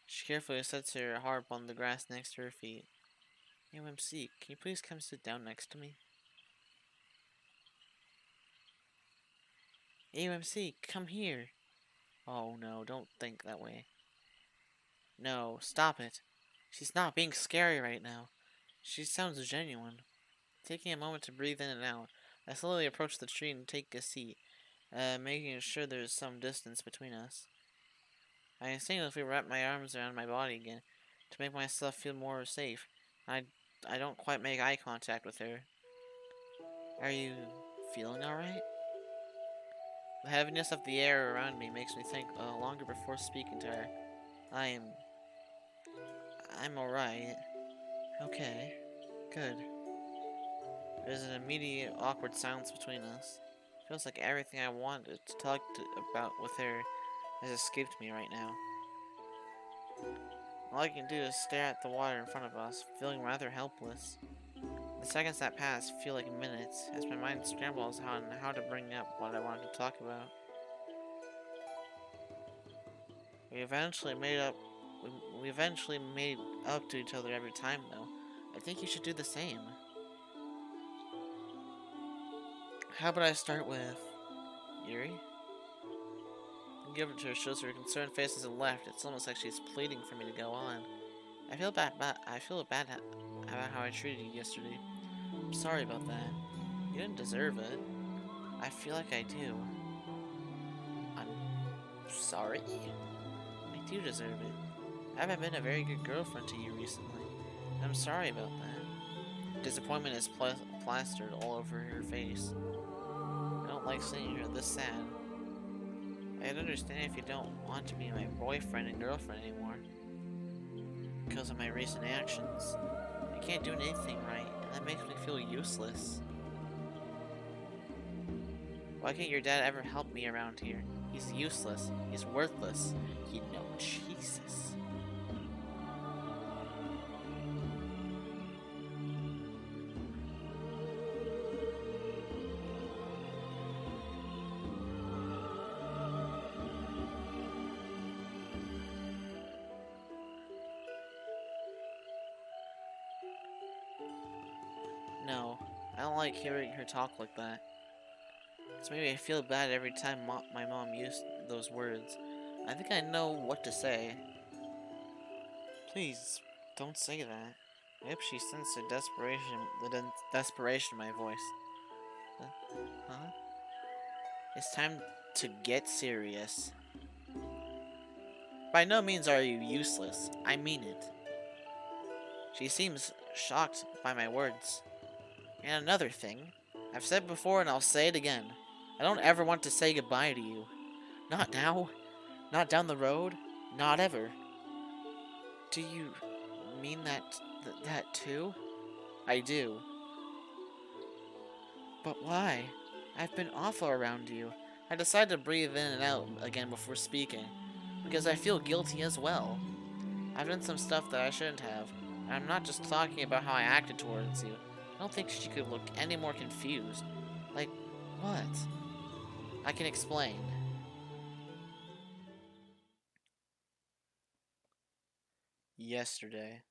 She carefully sets her harp on the grass next to her feet. AOMC, can you please come sit down next to me? AOMC, come here. Oh no, don't think that way. No, stop it. She's not being scary right now. She sounds genuine. Taking a moment to breathe in and out, I slowly approach the tree and take a seat, making sure there's some distance between us. I instinctively wrap my arms around my body again to make myself feel more safe. I don't quite make eye contact with her. Are you feeling alright? The heaviness of the air around me makes me think longer before speaking to her. I'm alright. Okay. Good. There's an immediate awkward silence between us. Feels like everything I wanted to talk about with her has escaped me right now. All I can do is stare at the water in front of us, feeling rather helpless. The seconds that pass feel like minutes, as my mind scrambles on how to bring up what I wanted to talk about. We eventually made up. We eventually made up to each other every time, though. I think you should do the same. How about I start with, Yuri. Give it to her, shows her concerned face as it left. It's almost like she's pleading for me to go on. I feel bad about how I treated you yesterday. I'm sorry about that. You didn't deserve it. I feel like I do. I'm sorry? I do deserve it. I haven't been a very good girlfriend to you recently. I'm sorry about that. Disappointment is plastered all over her face. I don't like seeing her this sad. I'd understand if you don't want to be my boyfriend and girlfriend anymore. Because of my recent actions. I can't do anything right, and that makes me feel useless. Why can't your dad ever help me around here? He's useless. He's worthless. You know, Jesus. No, I don't like hearing her talk like that. It's maybe I feel bad every time my mom used those words. I think I know what to say. Please, don't say that. I hope she sensed desperation in my voice. Huh? It's time to get serious. By no means are you useless. I mean it. She seems shocked by my words. And another thing, I've said before and I'll say it again. I don't ever want to say goodbye to you. Not now. Not down the road. Not ever. Do you mean that too? I do. But why? I've been awful around you. I decided to breathe in and out again before speaking, because I feel guilty as well. I've done some stuff that I shouldn't have, and I'm not just talking about how I acted towards you. I don't think she could look any more confused. Like, what? I can explain. Yesterday.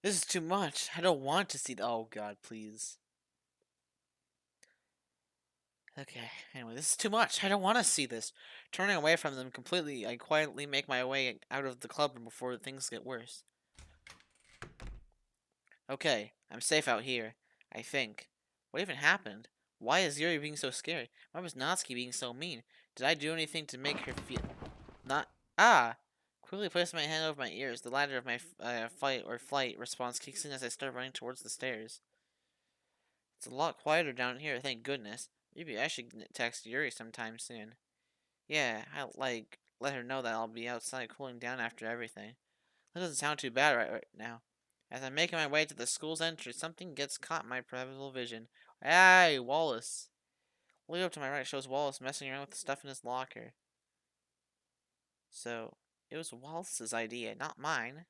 This is too much. I don't want to see oh god, please. Okay, anyway, this is too much. I don't want to see this. Turning away from them completely, I quietly make my way out of the club before things get worse. Okay, I'm safe out here. I think. What even happened? Why is Yuri being so scary? Why was Natsuki being so mean? Did I do anything to make her feel... Not... Ah! Quickly placing my hand over my ears, the ladder of my fight or flight response kicks in as I start running towards the stairs. It's a lot quieter down here, thank goodness. Maybe I should text Yuri sometime soon. Yeah, let her know that I'll be outside cooling down after everything. That doesn't sound too bad right now. As I'm making my way to the school's entrance, something gets caught in my peripheral vision. Hey, Wallace! Looking up to my right shows Wallace messing around with the stuff in his locker. So, it was Wallace's idea, not mine.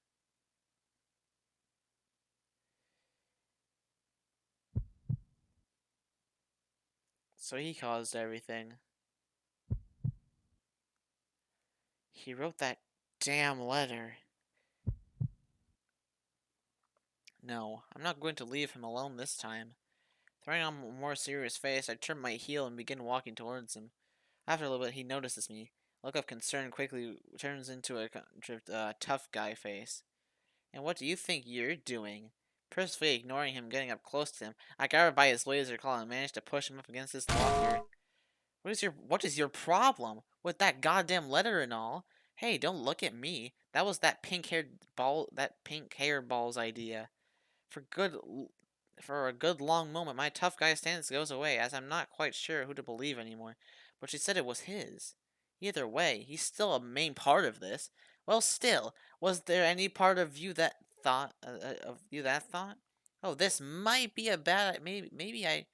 So he caused everything. He wrote that damn letter. No, I'm not going to leave him alone this time. Throwing on a more serious face, I turn my heel and begin walking towards him. After a little bit, he notices me. A look of concern quickly turns into a tough guy face. And what do you think you're doing? Purposefully ignoring him, getting up close to him, I got him by his laser claw and managed to push him up against his locker. What is your problem with that goddamn letter and all? Hey, don't look at me. That was that pink hair ball's idea. For good for a good long moment, my tough guy stance goes away, as I'm not quite sure who to believe anymore. But she said it was his. Either way, he's still a main part of this. Well, still, was there any part of you that thought, oh, this might be a bad, maybe I,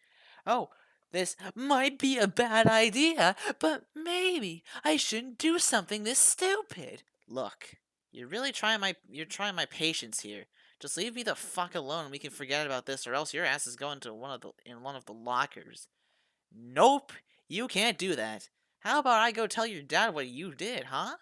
oh, this might be a bad idea, but maybe I shouldn't do something this stupid. Look, you're trying my patience here. Just leave me the fuck alone and we can forget about this, or else your ass is going to one of the lockers. Nope, you can't do that. How about I go tell your dad what you did, huh?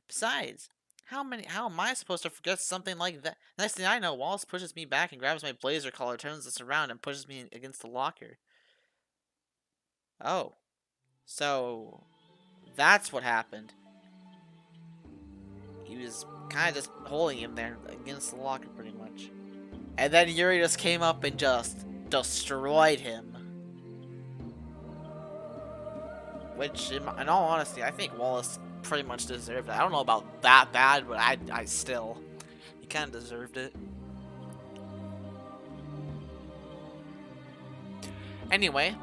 Besides, How am I supposed to forget something like that? Next thing I know, Wallace pushes me back and grabs my blazer collar, turns us around, and pushes me against the locker. Oh. So, that's what happened. He was kind of just holding him there against the locker, pretty much. And then Yuri just came up and just destroyed him. Which, in all honesty, I think Wallace pretty much deserved it. I don't know about that bad, but I still... He kind of deserved it. Anyway,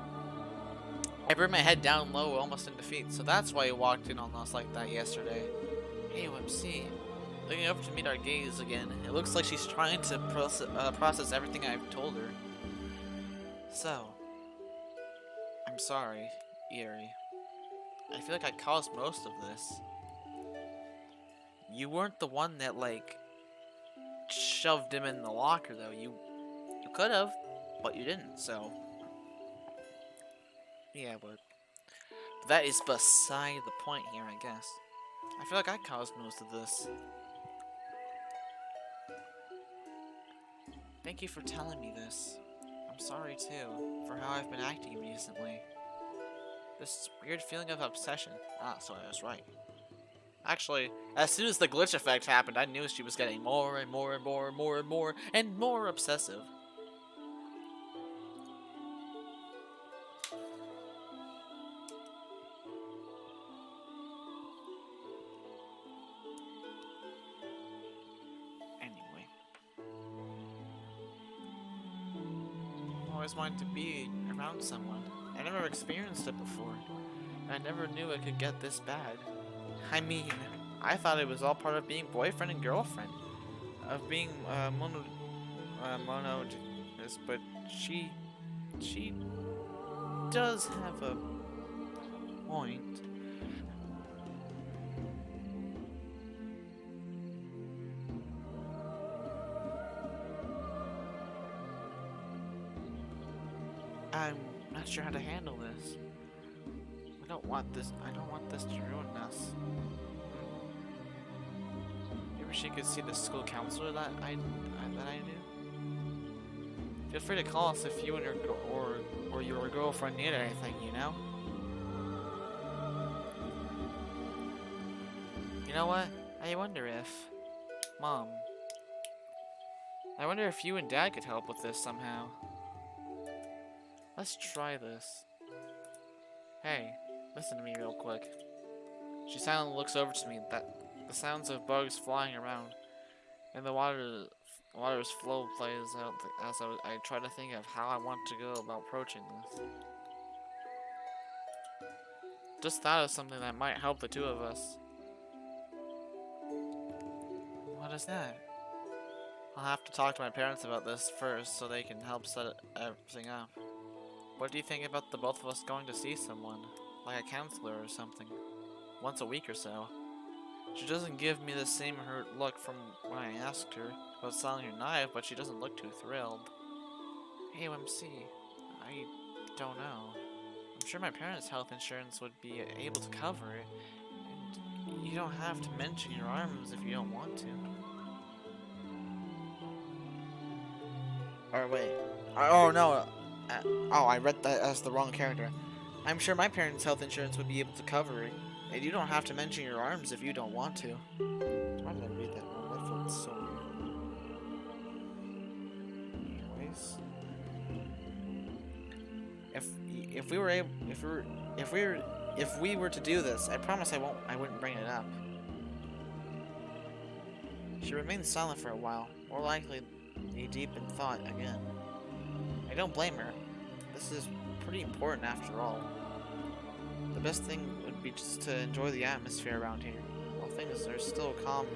I bring my head down low, almost in defeat, so that's why he walked in on us like that yesterday. Hey, OMC. Looking over to meet our gaze again. It looks like she's trying to process everything I've told her. So, I'm sorry, Yuri. I feel like I caused most of this. You weren't the one that, like, shoved him in the locker, though. You could have, but you didn't, so... Yeah, but that is beside the point here, I guess. I feel like I caused most of this. Thank you for telling me this. I'm sorry, too, for how I've been acting recently. This weird feeling of obsession. Ah, so I was right. Actually, as soon as the glitch effect happened, I knew she was getting more and more and more and more and more and more obsessive. Anyway. I always wanted to be around someone. I never experienced it before. I never knew it could get this bad. I mean, I thought it was all part of being boyfriend and girlfriend. Of being monogamous, but she does have a point. I'm not sure how to handle this. I don't want this to ruin us. Maybe she could see the school counselor that I knew. Feel free to call us if you and your girlfriend need anything, you know? You know what? I wonder if... Mom. I wonder if you and Dad could help with this somehow. Let's try this. Hey, listen to me real quick. She silently looks over to me. The sounds of bugs flying around and the water's flow plays out as I try to think of how I want to go about approaching this. Just thought of something that might help the two of us. What is that? I'll have to talk to my parents about this first so they can help set everything up. What do you think about the both of us going to see someone? Like a counselor or something? Once a week or so. She doesn't give me the same hurt look from when I asked her about selling her knife, but she doesn't look too thrilled. Hey, OMC. I don't know. I'm sure my parents' health insurance would be able to cover it. And you don't have to mention your arms if you don't want to. Or wait. Oh no. Oh, I read that as the wrong character. I'm sure my parents' health insurance would be able to cover it. And you don't have to mention your arms if you don't want to. Why did I read that wrong? That felt so weird. Anyways. If we were to do this, I promise I wouldn't bring it up. She remained silent for a while, more likely knee deep in thought again. I don't blame her. This is pretty important after all. The best thing would be just to enjoy the atmosphere around here, while things are still calm,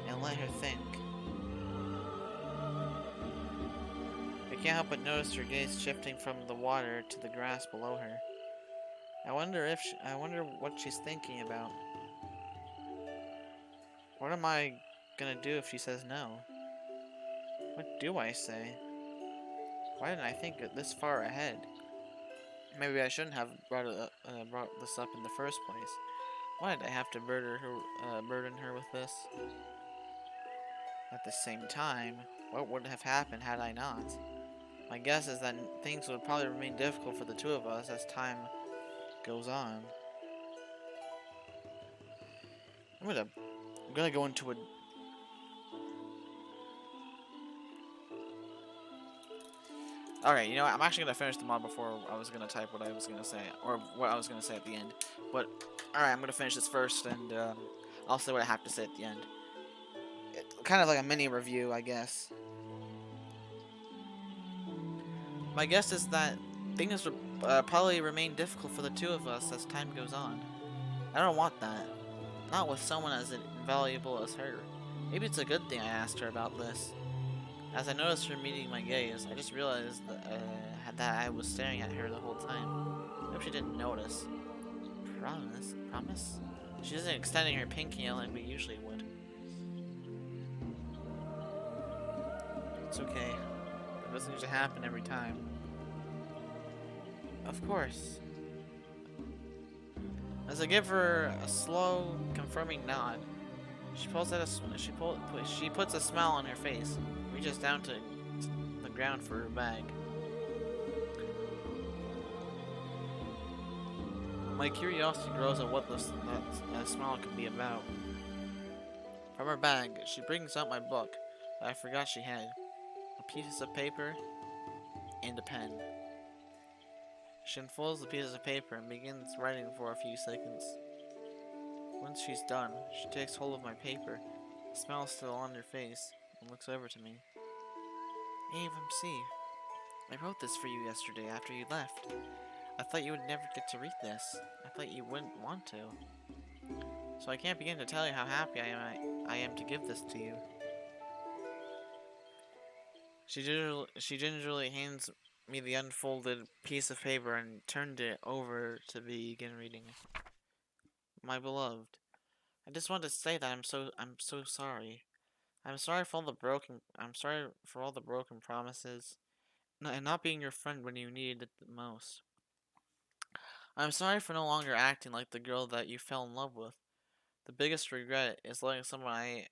and let her think. I can't help but notice her gaze shifting from the water to the grass below her. I wonder what she's thinking about. What am I gonna do if she says no? What do I say? Why didn't I think it this far ahead? Maybe I shouldn't have brought this up in the first place. Why did I have to burden her with this? At the same time, what would have happened had I not? My guess is that things would probably remain difficult for the two of us as time goes on. I'm gonna go into a... Alright, you know what? I'm actually gonna finish the mod before I was gonna type what I was gonna say, or what I was gonna say at the end. But, alright, I'm gonna finish this first, and I'll say what I have to say at the end. Kind of like a mini review, I guess. My guess is that things would probably remain difficult for the two of us as time goes on. I don't want that. Not with someone as invaluable as her. Maybe it's a good thing I asked her about this. As I noticed her meeting my gaze, I just realized that I was staring at her the whole time. I hope she didn't notice. Promise? Promise? She isn't extending her pinky out like we usually would. It's okay. It doesn't usually happen every time. Of course. As I give her a slow, confirming nod, she puts a smile on her face, reaches down to the ground for her bag. My curiosity grows at what that smile could be about. From her bag, she brings out my book that I forgot she had, a piece of paper, and a pen. She unfolds the pieces of paper and begins writing for a few seconds. Once she's done, she takes hold of my paper, the smile still on her face, and looks over to me. Hey, MC, I wrote this for you yesterday after you left. I thought you would never get to read this. I thought you wouldn't want to. So I can't begin to tell you how happy I am to give this to you. She gingerly hands me the unfolded piece of paper and turned it over to begin reading. My beloved, I just want to say that I'm so sorry. I'm sorry for all the broken promises and not being your friend when you needed it the most. I'm sorry for no longer acting like the girl that you fell in love with. The biggest regret is letting someone I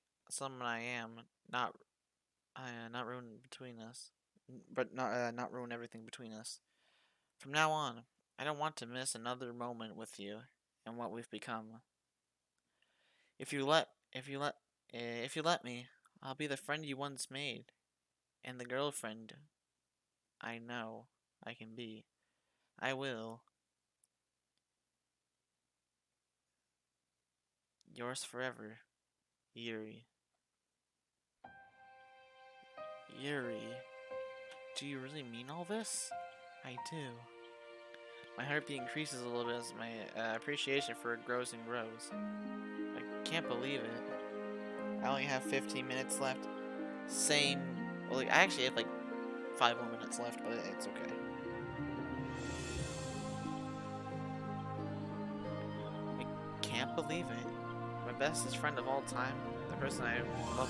am not ruin between us, but not ruin everything between us. From now on, I don't want to miss another moment with you and what we've become. If you let me, I'll be the friend you once made, and the girlfriend I know I can be. I will. Yours forever, Yuri. Yuri, do you really mean all this? I do. My heartbeat increases a little bit as my appreciation for it grows and grows. I can't believe it. I only have 15 minutes left. Same. Well, I actually have like 5 more minutes left, but it's okay. I can't believe it. My bestest friend of all time, the person I love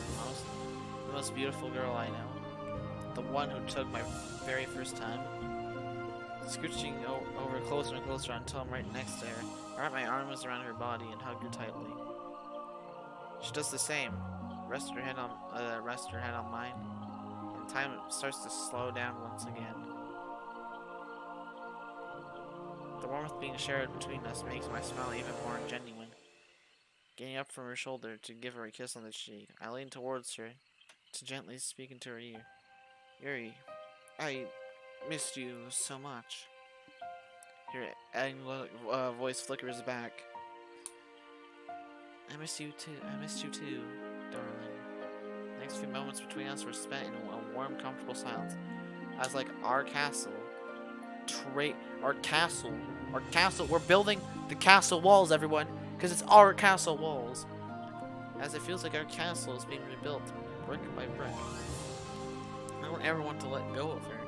the most beautiful girl I know, the one who took my very first time. Scooching over closer and closer until I'm right next to her, I wrap my arms around her body and hug her tightly. She does the same. Rest her head on mine, and time starts to slow down once again. The warmth being shared between us makes my smile even more genuine. Getting up from her shoulder to give her a kiss on the cheek, I lean towards her to gently speak into her ear. Yuri, I missed you so much. Her angelic voice flickers back. I missed you too, darling. The next few moments between us were spent in a warm, comfortable silence. As like our castle, our castle. We're building the castle walls, everyone, because it's our castle walls. As it feels like our castle is being rebuilt, brick by brick. I don't ever want to let go of her.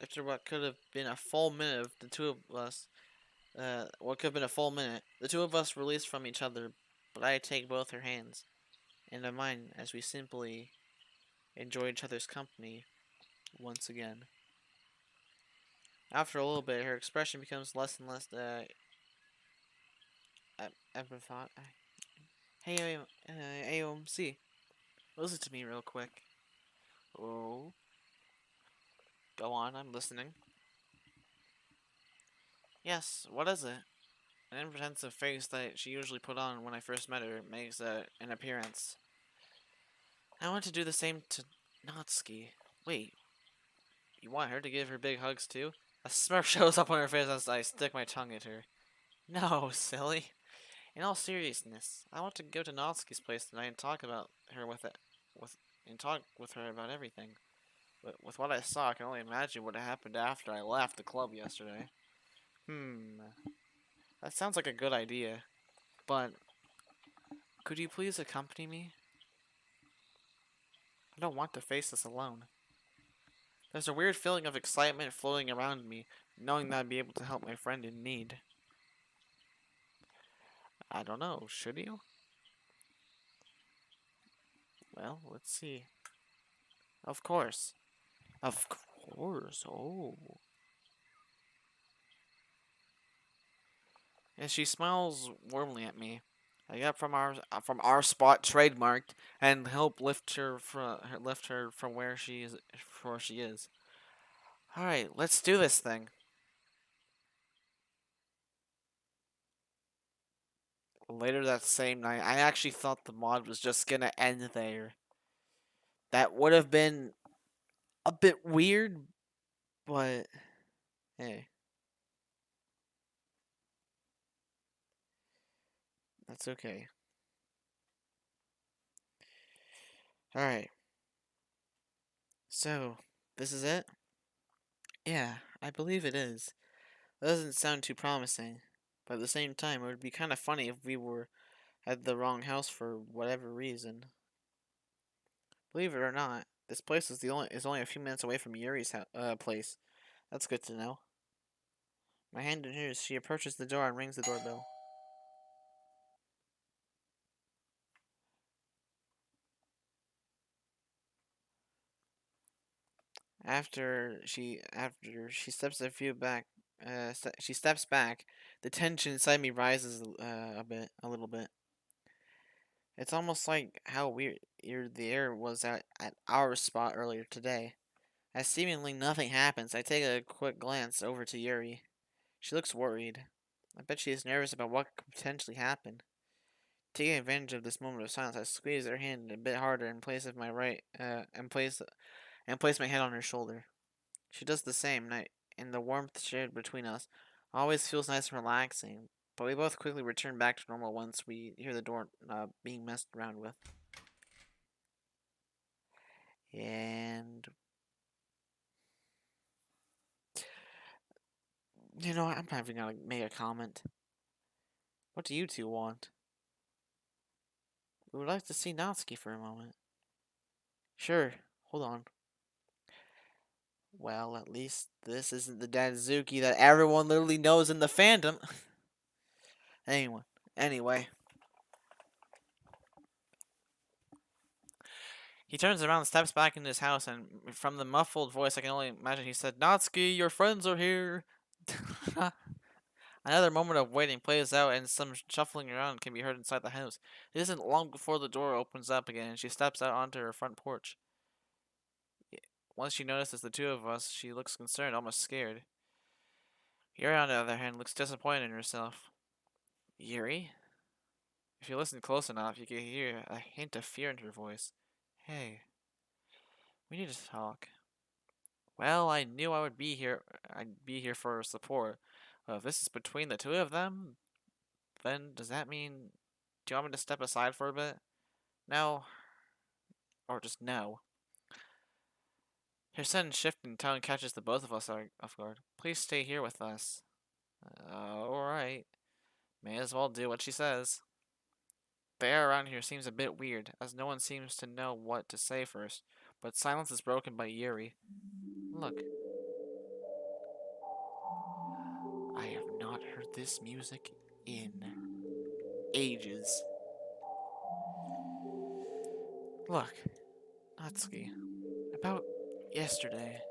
After what could have been a full minute of the two of us, the two of us released from each other, but I take both her hands into mine as we simply enjoy each other's company once again. After a little bit, her expression becomes less and less empathic. Hey, AOMC, listen to me real quick. Oh, go on, I'm listening. Yes, what is it? An apprehensive face that she usually put on when I first met her makes an appearance. I want to do the same to Natsuki. Wait, you want her to give her big hugs too? A smirk shows up on her face as I stick my tongue at her. No, silly. In all seriousness, I want to go to Natsuki's place tonight and talk about her with and talk with her about everything. But with what I saw, I can only imagine what happened after I left the club yesterday. Hmm, that sounds like a good idea. But could you please accompany me? I don't want to face this alone. There's a weird feeling of excitement floating around me, knowing that I'd be able to help my friend in need. I don't know, should you? Well, let's see. Of course. Of course, oh. And she smiles warmly at me. I get from our spot trademarked and help lift her from where she is. All right, let's do this thing. Later that same night, I actually thought the mod was just gonna end there. That would have been a bit weird, but hey, that's okay. All right, so this is it. Yeah, I believe it is. That doesn't sound too promising, but at the same time, it would be kind of funny if we were at the wrong house for whatever reason. Believe it or not, this place is only a few minutes away from Yuri's place. That's good to know. My hand in hers, she approaches the door and rings the doorbell. After she steps she steps back. The tension inside me rises a little bit. It's almost like how weird the air was at our spot earlier today. As seemingly nothing happens, I take a quick glance over to Yuri. She looks worried. I bet she is nervous about what could potentially happen. Taking advantage of this moment of silence, I squeeze her hand a bit harder in place of my right, and place my hand on her shoulder. She does the same, and the warmth shared between us always feels nice and relaxing. But we both quickly return back to normal once we hear the door being messed around with. And I'm not even gonna make a comment. What do you two want? We would like to see Natsuki for a moment. Sure, hold on. Well, at least this isn't the Danzuki that everyone literally knows in the fandom. anyway, anyway. He turns around and steps back into his house, and from the muffled voice, I can only imagine he said, Natsuki, your friends are here. Another moment of waiting plays out, and some shuffling around can be heard inside the house. It isn't long before the door opens up again, and she steps out onto her front porch. Once she notices the two of us, she looks concerned, almost scared. Yuri, on the other hand, looks disappointed in herself. Yuri? If you listen close enough, you can hear a hint of fear in her voice. Hey, we need to talk. Well, I knew I would be here. I'd be here for support. Well, if this is between the two of them, then does that mean? Do you want me to step aside for a bit? No, or just no. Her sudden shift in tone catches the both of us off guard. Please stay here with us. Alright. May as well do what she says. The air around here seems a bit weird, as no one seems to know what to say first, but silence is broken by Yuri. Look, I have not heard this music in ages. Look, Natsuki, about yesterday.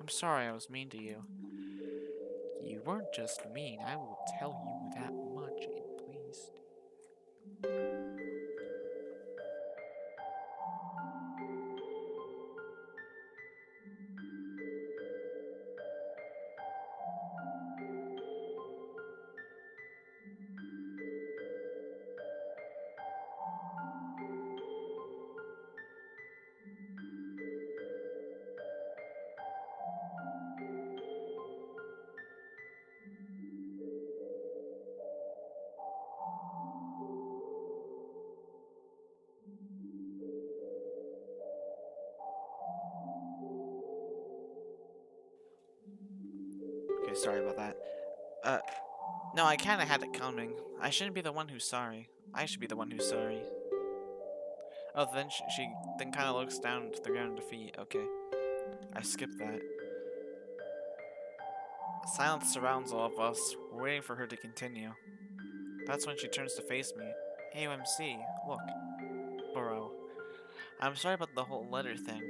I'm sorry I was mean to you. You weren't just mean, I will tell you that much, and please. Okay, sorry about that. Uh, no, I kinda had it coming. I shouldn't be the one who's sorry. I should be the one who's sorry. Oh, then she then kinda looks down to the ground in defeat. Okay, I skipped that. Silence surrounds all of us, waiting for her to continue. That's when she turns to face me. Hey, OMC, look. Bro, I'm sorry about the whole letter thing.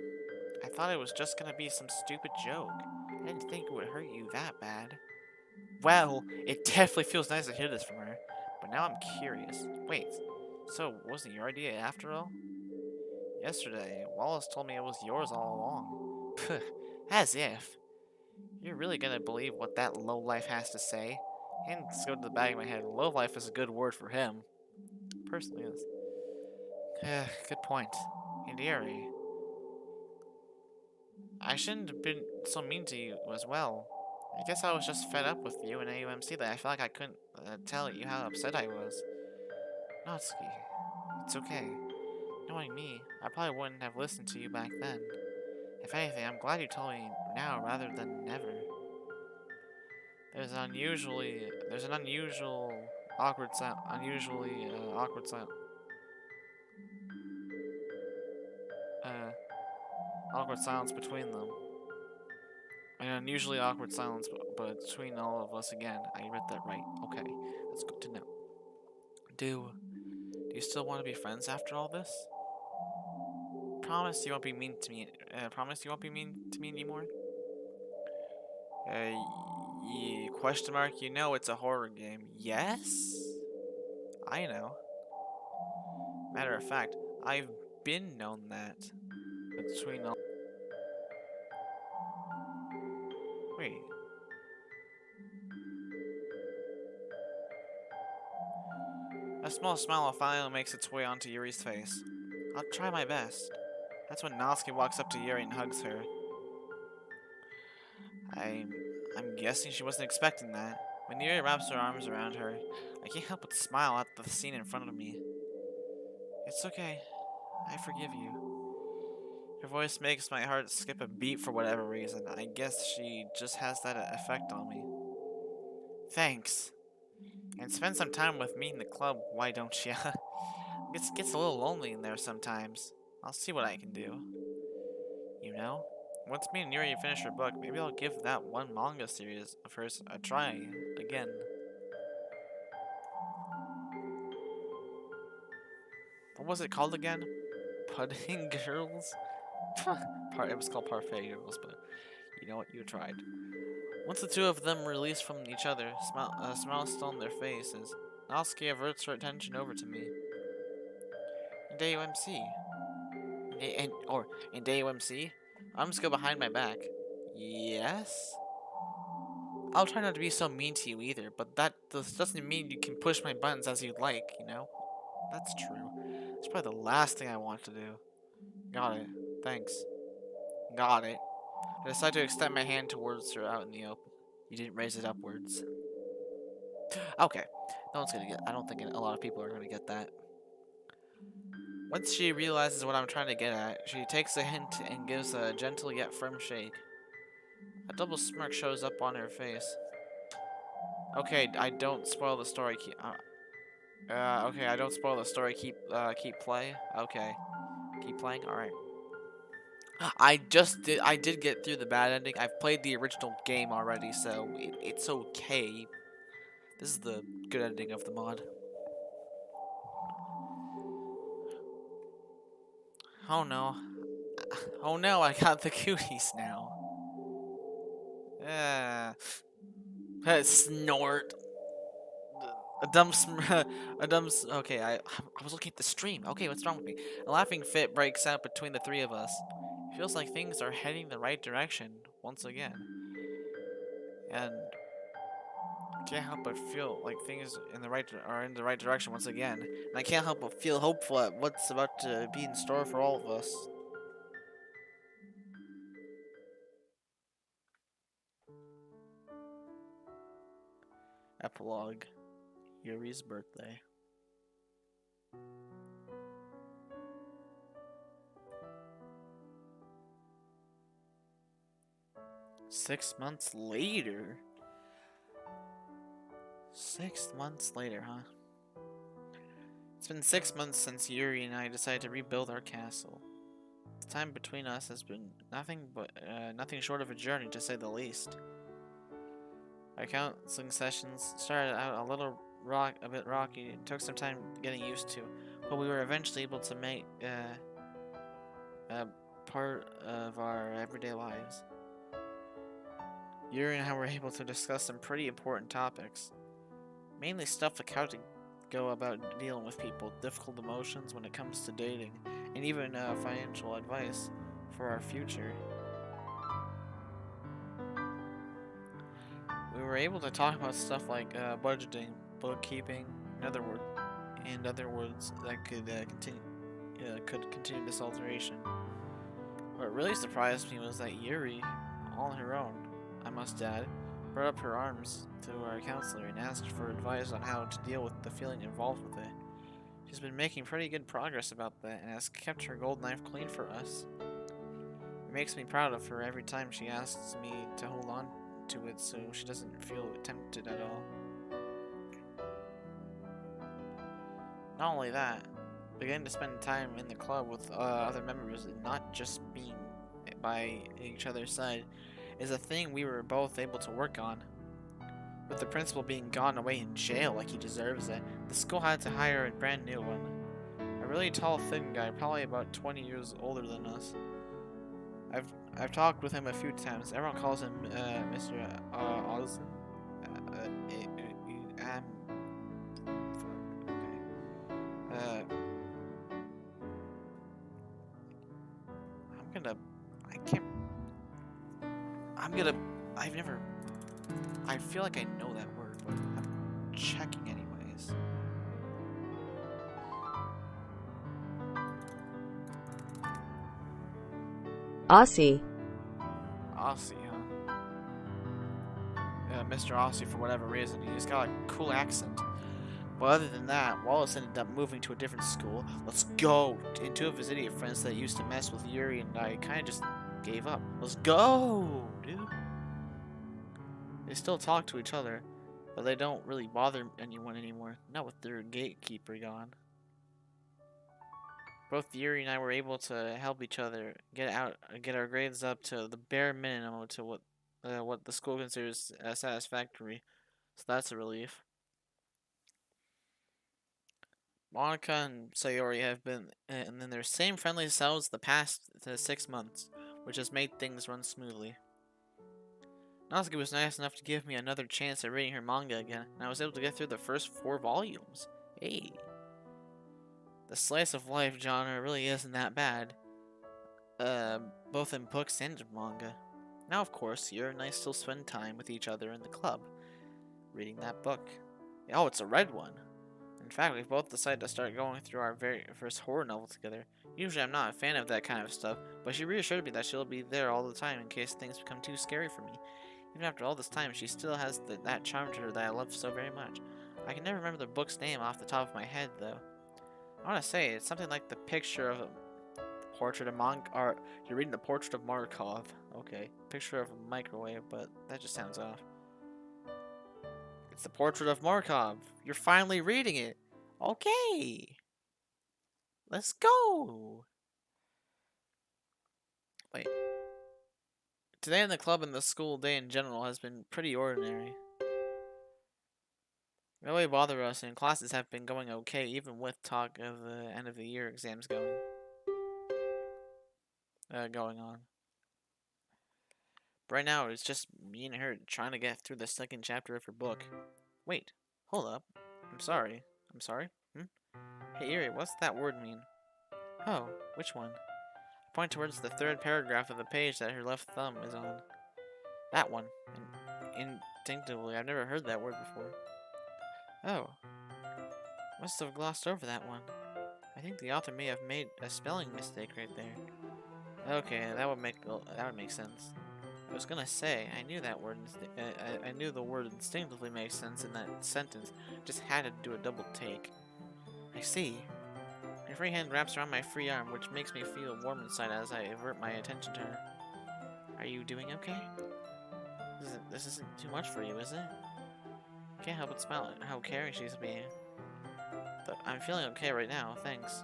I thought it was just gonna be some stupid joke. I didn't think it would hurt you that bad. Well, it definitely feels nice to hear this from her. But now I'm curious. Wait, so wasn't your idea after all? Yesterday, Wallace told me it was yours all along. As if. You're really gonna believe what that lowlife has to say? Hands go to the back of my head. Lowlife is a good word for him. Personally is. Good point. And Erie, I shouldn't have been so mean to you as well. I guess I was just fed up with you and AUMC that I felt like I couldn't tell you how upset I was. Natsuki, it's okay. Knowing me, I probably wouldn't have listened to you back then. If anything, I'm glad you told me now rather than never. There's an unusual, uh, awkward silence between them. An unusually awkward silence between all of us again. I read that right. Okay, that's good to know. Do you still want to be friends after all this? Promise you won't be mean to me. Promise you won't be mean to me anymore. Question mark. You know it's a horror game. Yes, I know. Matter of fact, I've been known that. Between all. Wait. A small smile finally makes its way onto Yuri's face. I'll try my best. That's when Natsuki walks up to Yuri and hugs her. I'm I'm guessing she wasn't expecting that. When Yuri wraps her arms around her, I can't help but smile at the scene in front of me. It's okay. I forgive you. Her voice makes my heart skip a beat for whatever reason. I guess she just has that effect on me. Thanks. And spend some time with me in the club, why don't you? Gets a little lonely in there sometimes. I'll see what I can do. You know? Once me and Yuri finish her book, maybe I'll give that one manga series of hers a try again. What was it called again? Pudding Girls? It was called Parfait Girls, but you know what? You tried. Once the two of them release from each other, smiles still on their faces, Natsuki averts her attention over to me. And AUMC. And AUMC? I'm just go behind my back. Yes? I'll try not to be so mean to you either, but that doesn't mean you can push my buttons as you'd like, you know? That's true. It's probably the last thing I want to do. Got it. Thanks. Got it. I decide to extend my hand towards her out in the open. You didn't raise it upwards. Okay. No one's gonna get. I don't think a lot of people are gonna get that. Once she realizes what I'm trying to get at, she takes a hint and gives a gentle yet firm shake. A double smirk shows up on her face. Okay, I don't spoil the story. Okay, I don't spoil the story. Keep play. Okay, keep playing. All right. I did get through the bad ending. I've played the original game already, so it's okay. This is the good ending of the mod. Oh no. Oh no, I got the cooties now. Uh, snort. Okay, I was looking at the stream. Okay, what's wrong with me? A laughing fit breaks out between the three of us. It feels like things are heading the right direction once again, and can't help but feel like things are in the right direction once again. And I can't help but feel hopeful at what's about to be in store for all of us. Epilogue: Yuri's birthday. Six months later. 6 months later, huh? It's been 6 months since Yuri and I decided to rebuild our castle. The time between us has been nothing short of a journey, to say the least. Our counseling sessions started out a bit rocky, and took some time getting used to, but we were eventually able to make a part of our everyday lives. Yuri and I were able to discuss some pretty important topics, mainly stuff like how to go about dealing with people, difficult emotions when it comes to dating, and even financial advice for our future. We were able to talk about stuff like budgeting, bookkeeping, and other words that could continue this alteration. What really surprised me was that Yuri, all on her own, I must add, brought up her arms to our counselor and asked for advice on how to deal with the feeling involved with it. She's been making pretty good progress about that and has kept her gold knife clean for us. It makes me proud of her every time she asks me to hold on to it so she doesn't feel tempted at all. Not only that, beginning to spend time in the club with other members and not just being by each other's side is a thing we were both able to work on. With the principal being gone away in jail like he deserves it, the school had to hire a brand new one. A really tall, thin guy, probably about 20 years older than us. I've talked with him a few times. Everyone calls him Mr. Austin. Fuck. Okay. I'm gonna. I can't. I'm gonna. I've never. I feel like I know that word, but I'm checking anyways. Aussie. Aussie, huh? Mr. Aussie, for whatever reason, he's got a cool accent. But other than that, Wallace ended up moving to a different school. Let's go! And two of his idiot friends that used to mess with Yuri and I kind of just gave up. Let's go, dude! They still talk to each other, but they don't really bother anyone anymore. Not with their gatekeeper gone. Both Yuri and I were able to help each other get our grades up to the bare minimum to what the school considers satisfactory. So that's a relief. Monica and Sayori have been in their same friendly selves the past 6 months, which has made things run smoothly. Natsuki was nice enough to give me another chance at reading her manga again, and I was able to get through the first 4 volumes. Hey. The slice of life genre really isn't that bad, both in books and in manga. Now, of course, Yuri and I still spend time with each other in the club, reading that book. Oh, it's a red one. In fact, we both decided to start going through our very first horror novel together. Usually I'm not a fan of that kind of stuff, but she reassured me that she'll be there all the time in case things become too scary for me. Even after all this time, she still has that charm to her that I love so very much. I can never remember the book's name off the top of my head, though. I want to say it's something like the picture of a portrait of or you're reading the portrait of Markov. Okay, picture of a microwave, but that just sounds off. It's the portrait of Markov. You're finally reading it. Okay. Let's go. Wait. Today in the club and the school day in general has been pretty ordinary. It really bother us, and classes have been going okay, even with talk of the end of the year exams going on. Right now, it's just me and her trying to get through the second chapter of her book. Wait, hold up. I'm sorry. I'm sorry? Hmm? Hey, Erie, what's that word mean? Oh, which one? I point towards the third paragraph of the page that her left thumb is on. That one. Instinctively, I've never heard that word before. Oh, must have glossed over that one. I think the author may have made a spelling mistake right there. Okay, that would make sense. I was gonna say I knew that word. I knew the word instinctively makes sense in that sentence. Just had to do a double take. I see. Her free hand wraps around my free arm, which makes me feel warm inside as I avert my attention to her. Are you doing okay? This isn't too much for you, is it? I can't help but smile at how caring she's being. But I'm feeling okay right now, thanks.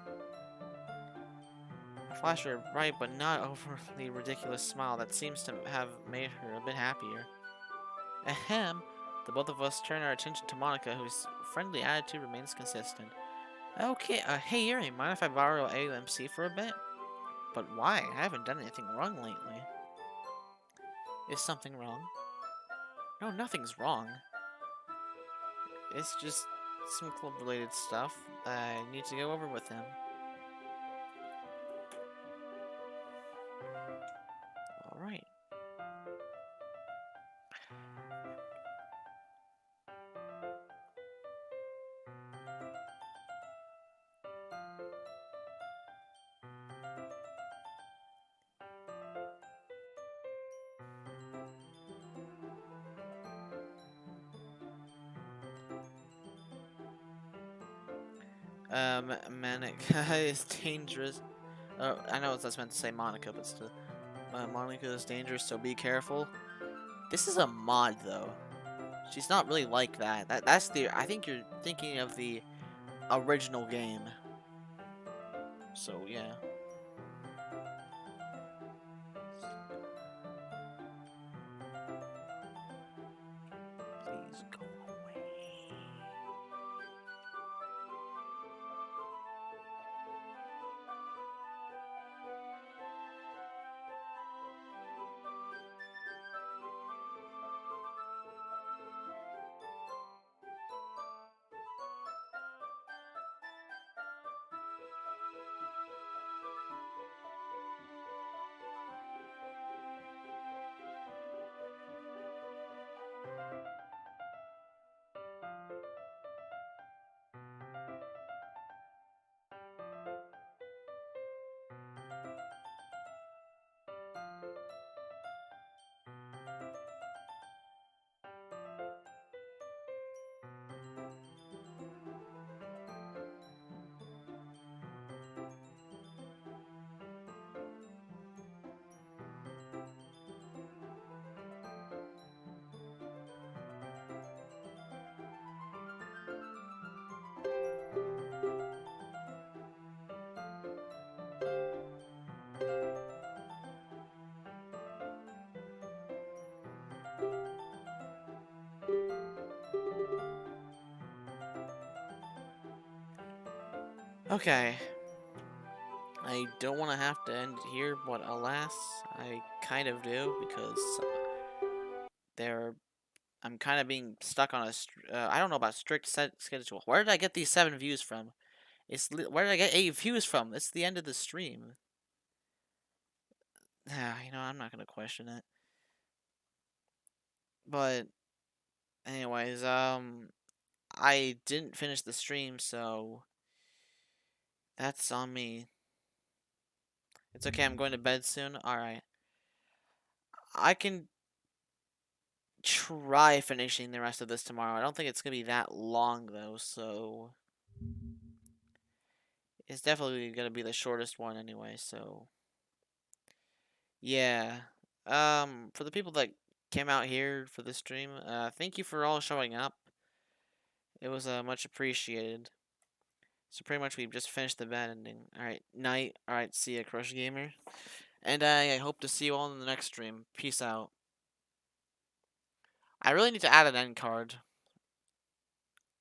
I flash her a bright but not overly ridiculous smile that seems to have made her a bit happier. Ahem! The both of us turn our attention to Monica, whose friendly attitude remains consistent. Okay, hey Yuri, mind if I borrow AMC for a bit? But why? I haven't done anything wrong lately. Is something wrong? No, nothing's wrong. It's just some club-related stuff that I need to go over with him. Alright. Monica is dangerous. I know that's meant to say Monica, but still. Monica is dangerous, so be careful. This is a mod, though. She's not really like that. That's the. I think you're thinking of the original game. So yeah. Please go away. Okay. I don't want to have to end it here, but alas, I kind of do because there. I'm kind of being stuck on I don't know about strict set schedule. Where did I get these 7 views from? Where did I get 8 views from? It's the end of the stream. You know, I'm not gonna question it. But anyways, I didn't finish the stream, so that's on me. It's okay. I'm going to bed soon. All right. I can try finishing the rest of this tomorrow. I don't think it's gonna be that long though, so it's definitely gonna be the shortest one anyway. So yeah. For the people that came out here for the stream, thank you for all showing up. It was much appreciated. So pretty much we've just finished the bad ending. All right, night. All right, see ya, Crush Gamer. And I hope to see you all in the next stream. Peace out. I really need to add an end card.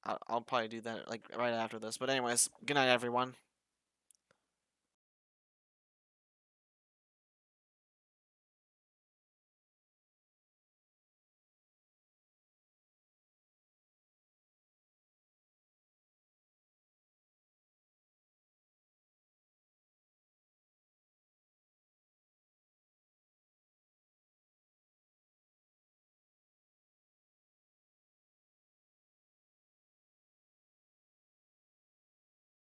I'll probably do that like right after this. But anyways, good night, everyone.